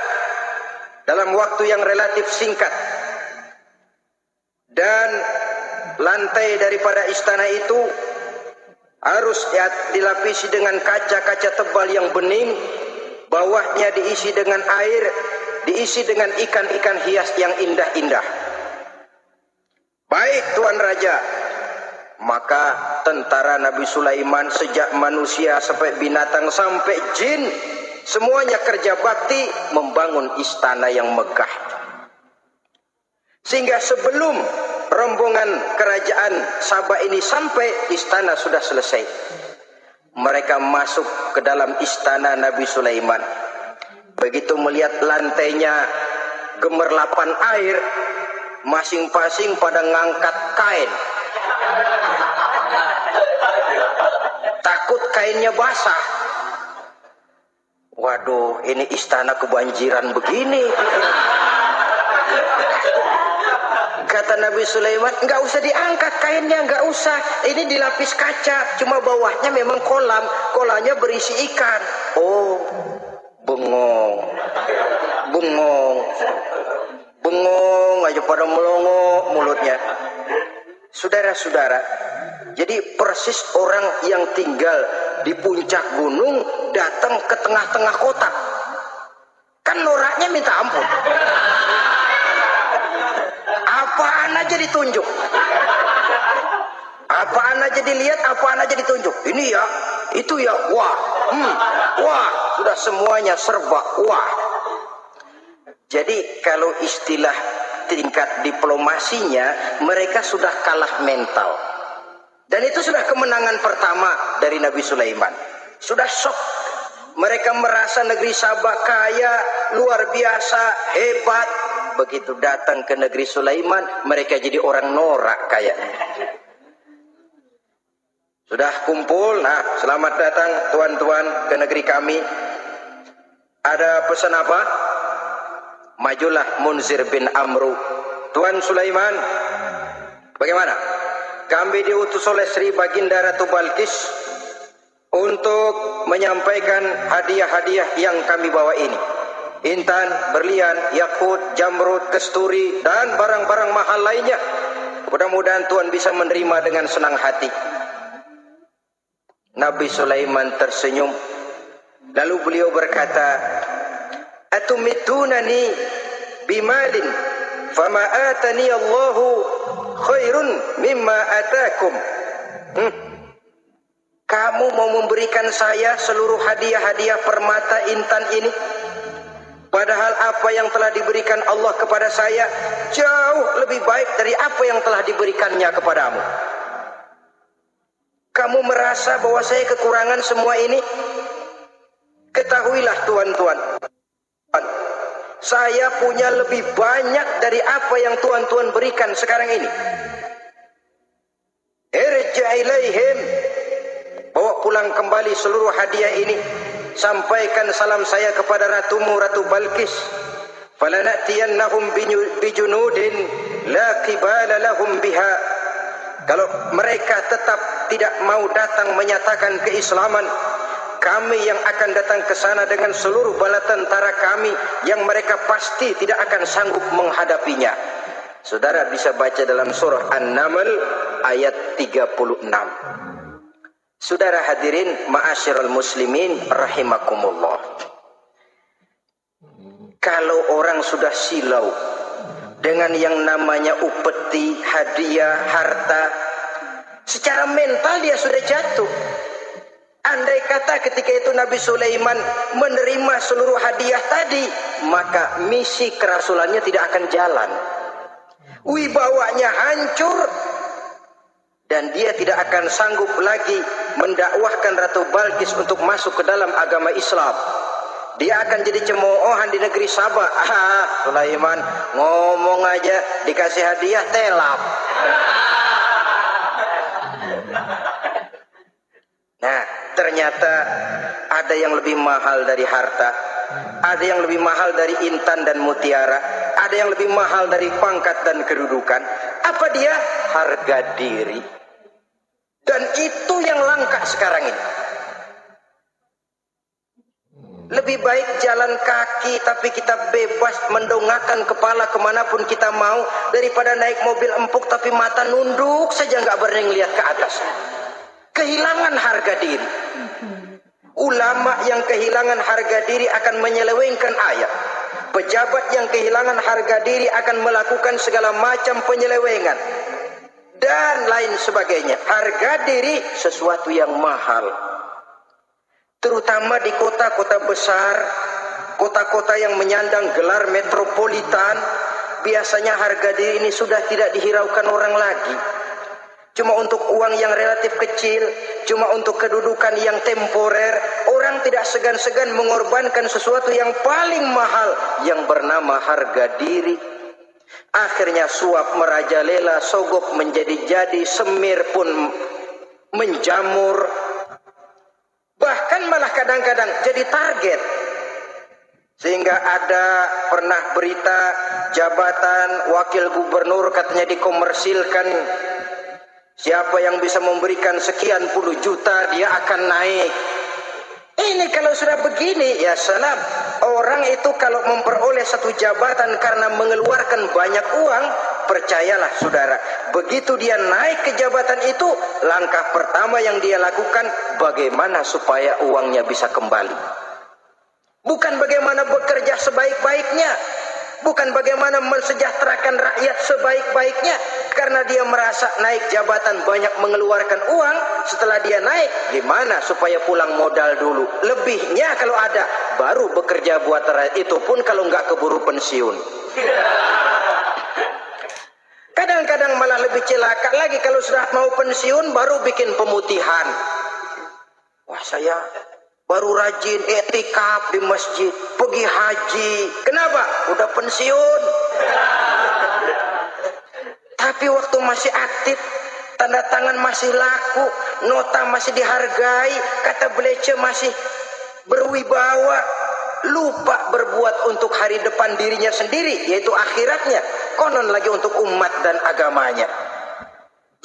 S1: dalam waktu yang relatif singkat. Dan lantai daripada istana itu harus dilapisi dengan kaca-kaca tebal yang bening, bawahnya diisi dengan air, diisi dengan ikan-ikan hias yang indah-indah. Baik Tuan Raja. Maka tentara Nabi Sulaiman, sejak manusia sampai binatang sampai jin, semuanya kerja bakti membangun istana yang megah. Sehingga sebelum rombongan kerajaan Sabah ini sampai, istana sudah selesai. Mereka masuk ke dalam istana Nabi Sulaiman. Begitu melihat lantainya gemerlapan air, masing-masing pada ngangkat kain. Takut kainnya basah. Waduh, ini istana kebanjiran begini. Kata Nabi Sulaiman, enggak usah diangkat kainnya, enggak usah. Ini dilapis kaca, cuma bawahnya memang kolam. Kolamnya berisi ikan. Oh, bengong. Bengong. Bengong aja pada melongo mulutnya. Saudara-saudara, jadi persis orang yang tinggal di puncak gunung datang ke tengah-tengah kota. Kan noraknya minta ampun. Apaan aja ditunjuk. Apaan aja dilihat, apaan aja ditunjuk. Ini ya, itu ya, wah. Wah, sudah semuanya serba wah. Jadi kalau istilah tingkat diplomasinya, mereka sudah kalah mental. Dan itu sudah kemenangan pertama dari Nabi Sulaiman. Sudah shock. Mereka merasa negeri Sabah kaya, luar biasa, hebat. Begitu datang ke negeri Sulaiman, mereka jadi orang norak kayaknya. Sudah kumpul, nah selamat datang tuan-tuan ke negeri kami. Ada pesan apa? Majulah Munzir bin Amru. Tuan Sulaiman, bagaimana? Kami diutus oleh Sri Baginda Ratu Balkis untuk menyampaikan hadiah-hadiah yang kami bawa ini. Intan, berlian, yakut, jamrud, kesturi, dan barang-barang mahal lainnya. Mudah-mudahan Tuhan bisa menerima dengan senang hati. Nabi Sulaiman tersenyum. Lalu beliau berkata, Atumitunani bimalin fama atani Allahu khairun mimma atakum. Kamu mau memberikan saya seluruh hadiah-hadiah permata intan ini, padahal apa yang telah diberikan Allah kepada saya jauh lebih baik dari apa yang telah diberikannya kepadamu. Kamu merasa bahwa saya kekurangan semua ini? Ketahuilah tuan-tuan, saya punya lebih banyak dari apa yang tuan-tuan berikan sekarang ini. Irja' ilaihim, bawa pulang kembali seluruh hadiah ini. Sampaikan salam saya kepada ratumu, Ratu Balkis. Falanatiyannahum bijunudin la qibala lahum biha. Kalau mereka tetap tidak mau datang menyatakan keislaman, kami yang akan datang ke sana dengan seluruh bala tentara kami yang mereka pasti tidak akan sanggup menghadapinya. Saudara bisa baca dalam surah An-Naml ayat 36. Saudara hadirin ma'asyiral muslimin rahimakumullah. Kalau orang sudah silau dengan yang namanya upeti, hadiah, harta, Secara mental dia sudah jatuh. Andai kata ketika itu Nabi Sulaiman menerima seluruh hadiah tadi, maka misi kerasulannya tidak akan jalan. Wibawanya hancur, dan dia tidak akan sanggup lagi mendakwahkan Ratu Balkis untuk masuk ke dalam agama Islam. Dia akan jadi cemoohan di negeri Sabah. Sulaiman ngomong aja dikasih hadiah telap. Nah, ternyata ada yang lebih mahal dari harta, ada yang lebih mahal dari intan dan mutiara, ada yang lebih mahal dari pangkat dan kedudukan. Apa dia? Harga diri. Dan itu yang langka sekarang ini. Lebih baik jalan kaki tapi kita bebas mendongakkan kepala kemanapun kita mau, daripada naik mobil empuk tapi mata nunduk saja nggak berani lihat ke atas. Kehilangan harga diri. Ulama yang kehilangan harga diri akan menyelewengkan ayat. Pejabat yang kehilangan harga diri akan melakukan segala macam penyelewengan dan lain sebagainya. Harga diri sesuatu yang mahal. Terutama di kota-kota besar, kota-kota yang menyandang gelar metropolitan, biasanya harga diri ini sudah tidak dihiraukan orang lagi. Cuma untuk uang yang relatif kecil, cuma untuk kedudukan yang temporer, orang tidak segan-segan mengorbankan sesuatu yang paling mahal yang bernama harga diri. Akhirnya suap merajalela, sogok menjadi-jadi, semir pun menjamur. Bahkan malah kadang-kadang jadi target. Sehingga ada pernah berita jabatan wakil gubernur katanya dikomersilkan. Siapa yang bisa memberikan sekian puluh juta dia akan naik. Ini kalau sudah begini, ya salam. Orang itu kalau memperoleh satu jabatan karena mengeluarkan banyak uang, percayalah saudara, begitu dia naik ke jabatan itu, langkah pertama yang dia lakukan, bagaimana supaya uangnya bisa kembali. Bukan bagaimana bekerja sebaik-baiknya, bukan bagaimana mensejahterakan rakyat sebaik-baiknya. Karena dia merasa naik jabatan banyak mengeluarkan uang, setelah dia naik, gimana supaya pulang modal dulu. Lebihnya kalau ada, baru bekerja buat rakyat, itu pun kalau nggak keburu pensiun. Kadang-kadang malah lebih celaka lagi, kalau sudah mau pensiun baru bikin pemutihan. Wah, saya baru rajin etikaf di masjid, pergi haji. Kenapa? Udah pensiun. Tapi waktu masih aktif, tanda tangan masih laku, nota masih dihargai, kata belece masih berwibawa, lupa berbuat untuk hari depan dirinya sendiri, yaitu akhiratnya, konon lagi untuk umat dan agamanya.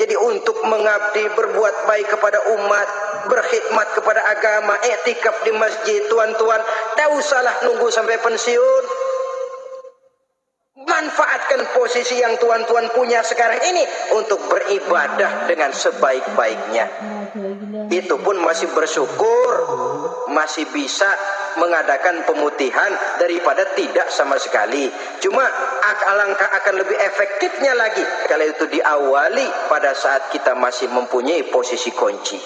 S1: Jadi untuk mengabdi, berbuat baik kepada umat, berkhidmat kepada agama, etikaf di masjid, tuan-tuan, tak usahlah nunggu sampai pensiun. Manfaatkan posisi yang tuan-tuan punya sekarang ini untuk beribadah dengan sebaik-baiknya. Itu pun masih bersyukur, masih bisa mengadakan pemutihan daripada tidak sama sekali. Cuma alangkah akan lebih efektifnya lagi kalau itu diawali pada saat kita masih mempunyai posisi kunci.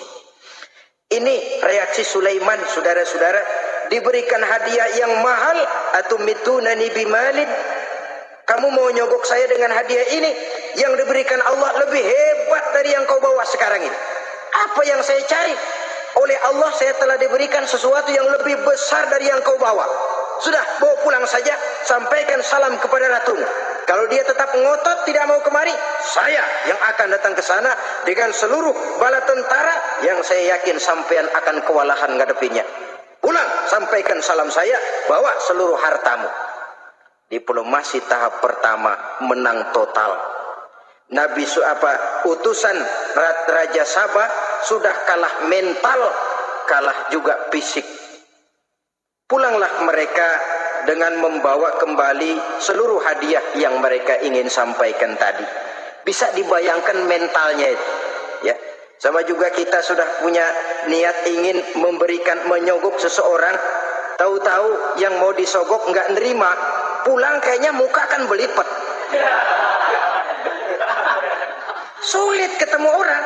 S1: Ini reaksi Sulaiman, saudara-saudara. Diberikan hadiah yang mahal, atumitunani bimalin. Kamu mau nyogok saya dengan hadiah ini? Yang diberikan Allah lebih hebat dari yang kau bawa sekarang ini. Apa yang saya cari? Oleh Allah saya telah diberikan sesuatu yang lebih besar dari yang kau bawa. Sudah, bawa pulang saja. Sampaikan salam kepada ratumu. Kalau dia tetap ngotot tidak mau kemari, saya yang akan datang ke sana dengan seluruh bala tentara yang saya yakin sampean akan kewalahan ngadepinnya. Pulang, sampaikan salam saya, bawa seluruh hartamu. Diplomasi tahap pertama menang total. Utusan Raja Sabah sudah kalah mental, kalah juga fisik. Pulanglah mereka dengan membawa kembali seluruh hadiah yang mereka ingin sampaikan tadi. Bisa dibayangkan mentalnya itu, ya. Sama juga kita sudah punya niat ingin menyogok seseorang, tahu-tahu yang mau disogok nggak nerima. Pulang kayaknya muka kan belipet. Sulit ketemu orang.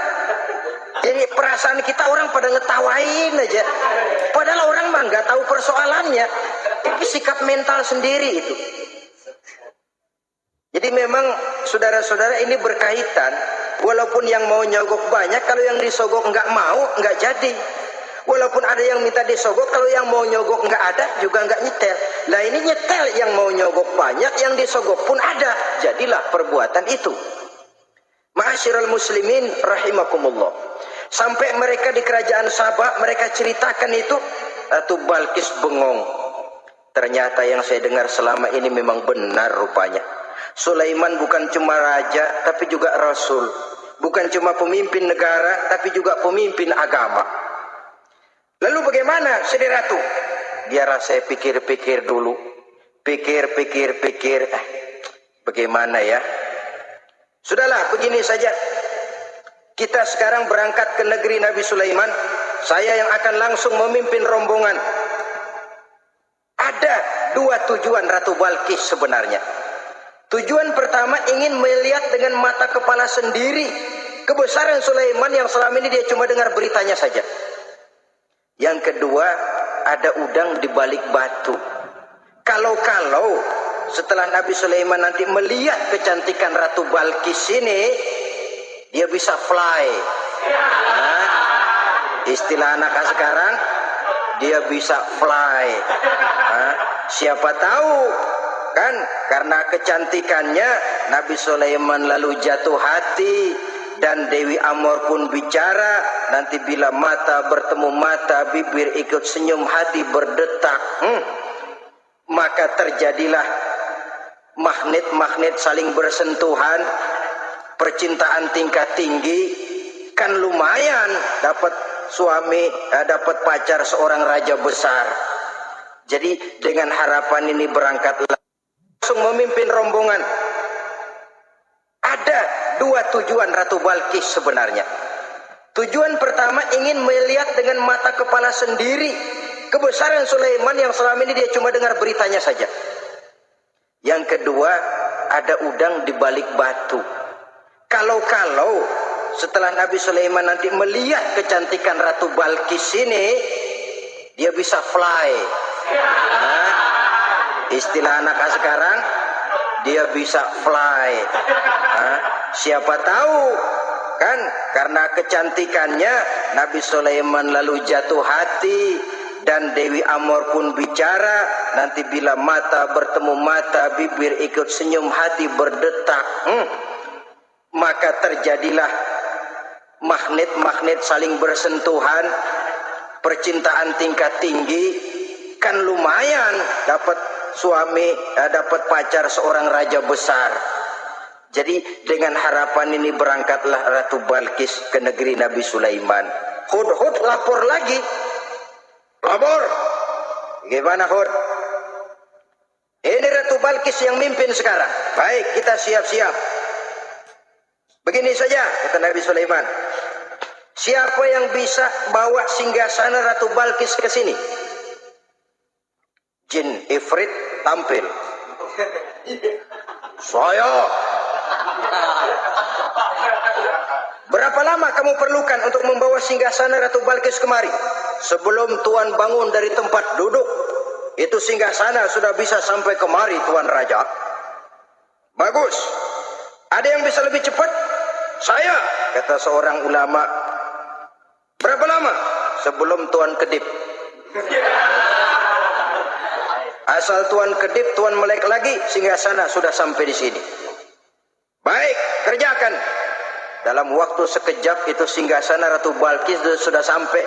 S1: Jadi perasaan kita orang pada ngetawain aja. Padahal orang mah nggak tahu persoalannya. Tapi sikap mental sendiri itu. Jadi memang saudara-saudara ini berkaitan. Walaupun yang mau nyogok banyak, kalau yang disogok nggak mau, nggak jadi. Walaupun ada yang minta disogok, kalau yang mau nyogok nggak ada, juga nggak nyetel. Lah ini nyetel, yang mau nyogok banyak, yang disogok pun ada. Jadilah perbuatan itu. Ma'asyiral muslimin rahimakumullah. Sampai mereka di kerajaan Sabah, mereka ceritakan itu, Ratu Balkis bengong. Ternyata yang saya dengar selama ini memang benar rupanya. Sulaiman bukan cuma raja, tapi juga rasul. Bukan cuma pemimpin negara, tapi juga pemimpin agama. Lalu bagaimana, Sri Ratu? Biarlah saya pikir-pikir dulu. Pikir. Bagaimana ya? Sudahlah, begini saja. Kita sekarang berangkat ke negeri Nabi Sulaiman. Saya yang akan langsung memimpin rombongan. Ada dua tujuan Ratu Balkis sebenarnya. Tujuan pertama ingin melihat dengan mata kepala sendiri kebesaran Sulaiman yang selama ini dia cuma dengar beritanya saja. Yang kedua, ada udang di balik batu. Kalau setelah Nabi Sulaiman nanti melihat kecantikan Ratu Balkis ini, dia bisa fly. Nah, istilah anak sekarang, dia bisa fly. Nah, siapa tahu kan karena kecantikannya Nabi Sulaiman lalu jatuh hati dan Dewi Amor pun bicara. Nanti bila mata bertemu mata, bibir ikut senyum, hati berdetak, maka terjadilah magnet saling bersentuhan, percintaan tingkat tinggi. Kan lumayan dapat suami, dapat pacar seorang raja besar. Jadi dengan harapan ini berangkatlah langsung memimpin rombongan. Ada dua tujuan Ratu Balkis sebenarnya. Tujuan pertama ingin melihat dengan mata kepala sendiri kebesaran Sulaiman yang selama ini dia cuma dengar beritanya saja. Yang kedua, ada udang di balik batu. Kalau setelah Nabi Sulaiman nanti melihat kecantikan Ratu Balkis ini, dia bisa fly. Nah, istilah anak sekarang, dia bisa fly. Nah, siapa tahu kan karena kecantikannya Nabi Sulaiman lalu jatuh hati dan Dewi Amor pun bicara. Nanti bila mata bertemu mata, bibir ikut senyum, hati berdetak, maka terjadilah magnet saling bersentuhan, percintaan tingkat tinggi. Kan lumayan dapat suami, dapat pacar seorang raja besar. Jadi dengan harapan ini berangkatlah Ratu Balkis ke negeri Nabi Sulaiman. Hud lapor lagi. Lapor. Gimana Hud? Ini Ratu Balkis yang mimpin sekarang. Baik, kita siap-siap. Begini saja kata Nabi Sulaiman. Siapa yang bisa bawa singgasana Ratu Balkis ke sini? Jin Ifrit tampil. Saya. Berapa lama kamu perlukan untuk membawa singgasana Ratu Balkis kemari? Sebelum Tuan bangun dari tempat duduk, itu singgasana sudah bisa sampai kemari, Tuan Raja. Bagus. Ada yang bisa lebih cepat? Saya, kata seorang ulama. Berapa lama? Sebelum Tuan kedip. Asal Tuan kedip, Tuan melek lagi, singgasana sudah sampai di sini. Baik, kerjakan. Dalam waktu sekejap itu singgasana Ratu Balkis sudah sampai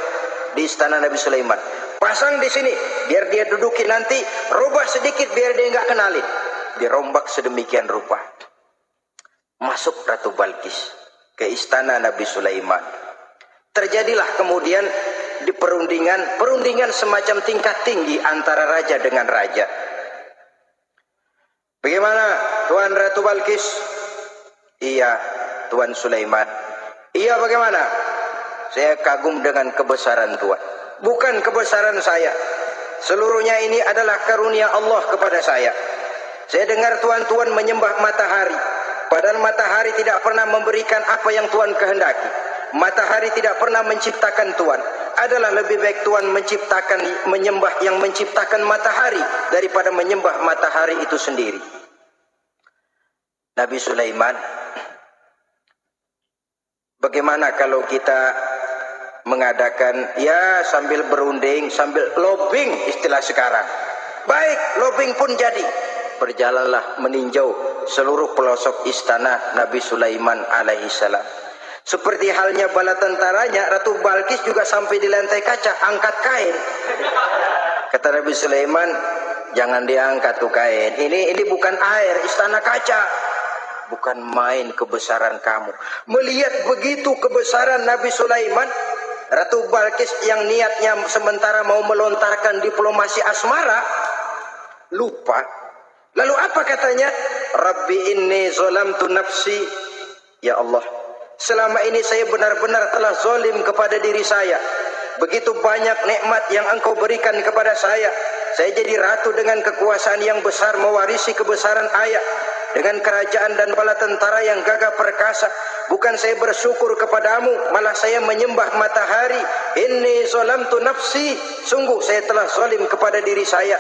S1: di istana Nabi Sulaiman. Pasang di sini, biar dia dudukin nanti, rubah sedikit biar dia nggak kenalin. Dirombak sedemikian rupa. Masuk Ratu Balkis ke istana Nabi Sulaiman. Terjadilah kemudian di perundingan semacam tingkat tinggi antara raja dengan raja. Bagaimana Tuan Ratu Balkis? Iya, Tuan Sulaiman. Iya, bagaimana? Saya kagum dengan kebesaran Tuan. Bukan kebesaran saya. Seluruhnya ini adalah karunia Allah kepada saya. Saya dengar Tuan menyembah matahari. Padahal matahari tidak pernah memberikan apa yang Tuan kehendaki. matahari tidak pernah menciptakan Tuhan. Adalah lebih baik Tuhan menyembah yang menciptakan matahari daripada menyembah matahari itu sendiri. Nabi Sulaiman, bagaimana kalau kita mengadakan ya sambil berunding, sambil lobbying istilah sekarang. Baik, lobbying pun jadi. Berjalanlah meninjau seluruh pelosok istana Nabi Sulaiman alaihissalam. Seperti halnya bala tentaranya, Ratu Balkis juga sampai di lantai kaca, angkat kain. Kata Nabi Sulaiman, jangan diangkat tuh kain. Ini bukan air, istana kaca. Bukan main kebesaran kamu. Melihat begitu kebesaran Nabi Sulaiman, Ratu Balkis yang niatnya sementara mau melontarkan diplomasi asmara, lupa. Lalu apa katanya? Rabbi inni zolamtu nafsi. Ya Allah, selama ini saya benar-benar telah zolim kepada diri saya. Begitu banyak nikmat yang engkau berikan kepada saya. Saya jadi ratu dengan kekuasaan yang besar, mewarisi kebesaran ayah. Dengan kerajaan dan bala tentara yang gagah perkasa. Bukan saya bersyukur kepadamu, malah saya menyembah matahari. Inni zolamtu nafsi. Sungguh saya telah zalim kepada diri saya.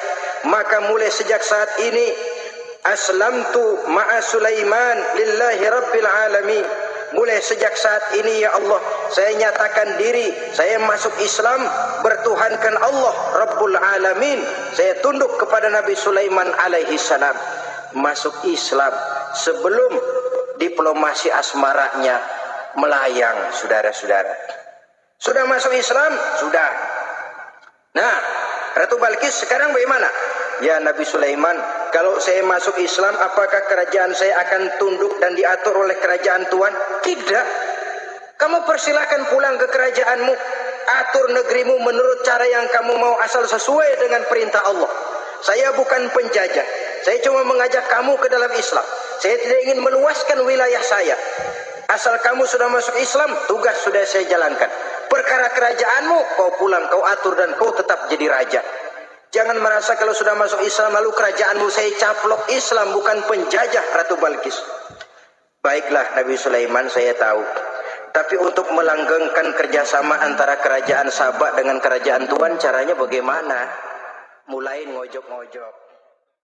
S1: Maka mulai sejak saat ini, aslamtu ma'a Sulaiman lillahi rabbil alamin. Mulai sejak saat ini ya Allah, saya nyatakan diri, saya masuk Islam, bertuhankan Allah Rabbul Alamin. Saya tunduk kepada Nabi Sulaiman alaihi salam. Masuk Islam sebelum diplomasi asmaranya melayang, saudara-saudara. Sudah masuk Islam? Sudah. Nah, Ratu Balkis sekarang bagaimana? Ya Nabi Sulaiman, kalau saya masuk Islam, apakah kerajaan saya akan tunduk dan diatur oleh kerajaan Tuhan? Tidak. Kamu persilakan pulang ke kerajaanmu. Atur negerimu menurut cara yang kamu mau, asal sesuai dengan perintah Allah. Saya bukan penjajah. Saya cuma mengajak kamu ke dalam Islam. Saya tidak ingin meluaskan wilayah saya. Asal kamu sudah masuk Islam, tugas sudah saya jalankan. Perkara kerajaanmu, kau pulang, kau atur dan kau tetap jadi raja. Jangan merasa kalau sudah masuk Islam lalu kerajaanmu saya caplok. Islam bukan penjajah, Ratu Balkis. Baiklah Nabi Sulaiman, saya tahu. Tapi untuk melanggengkan kerjasama antara kerajaan Sabak dengan kerajaan Tuhan, caranya bagaimana? Mulai ngojok-ngojok.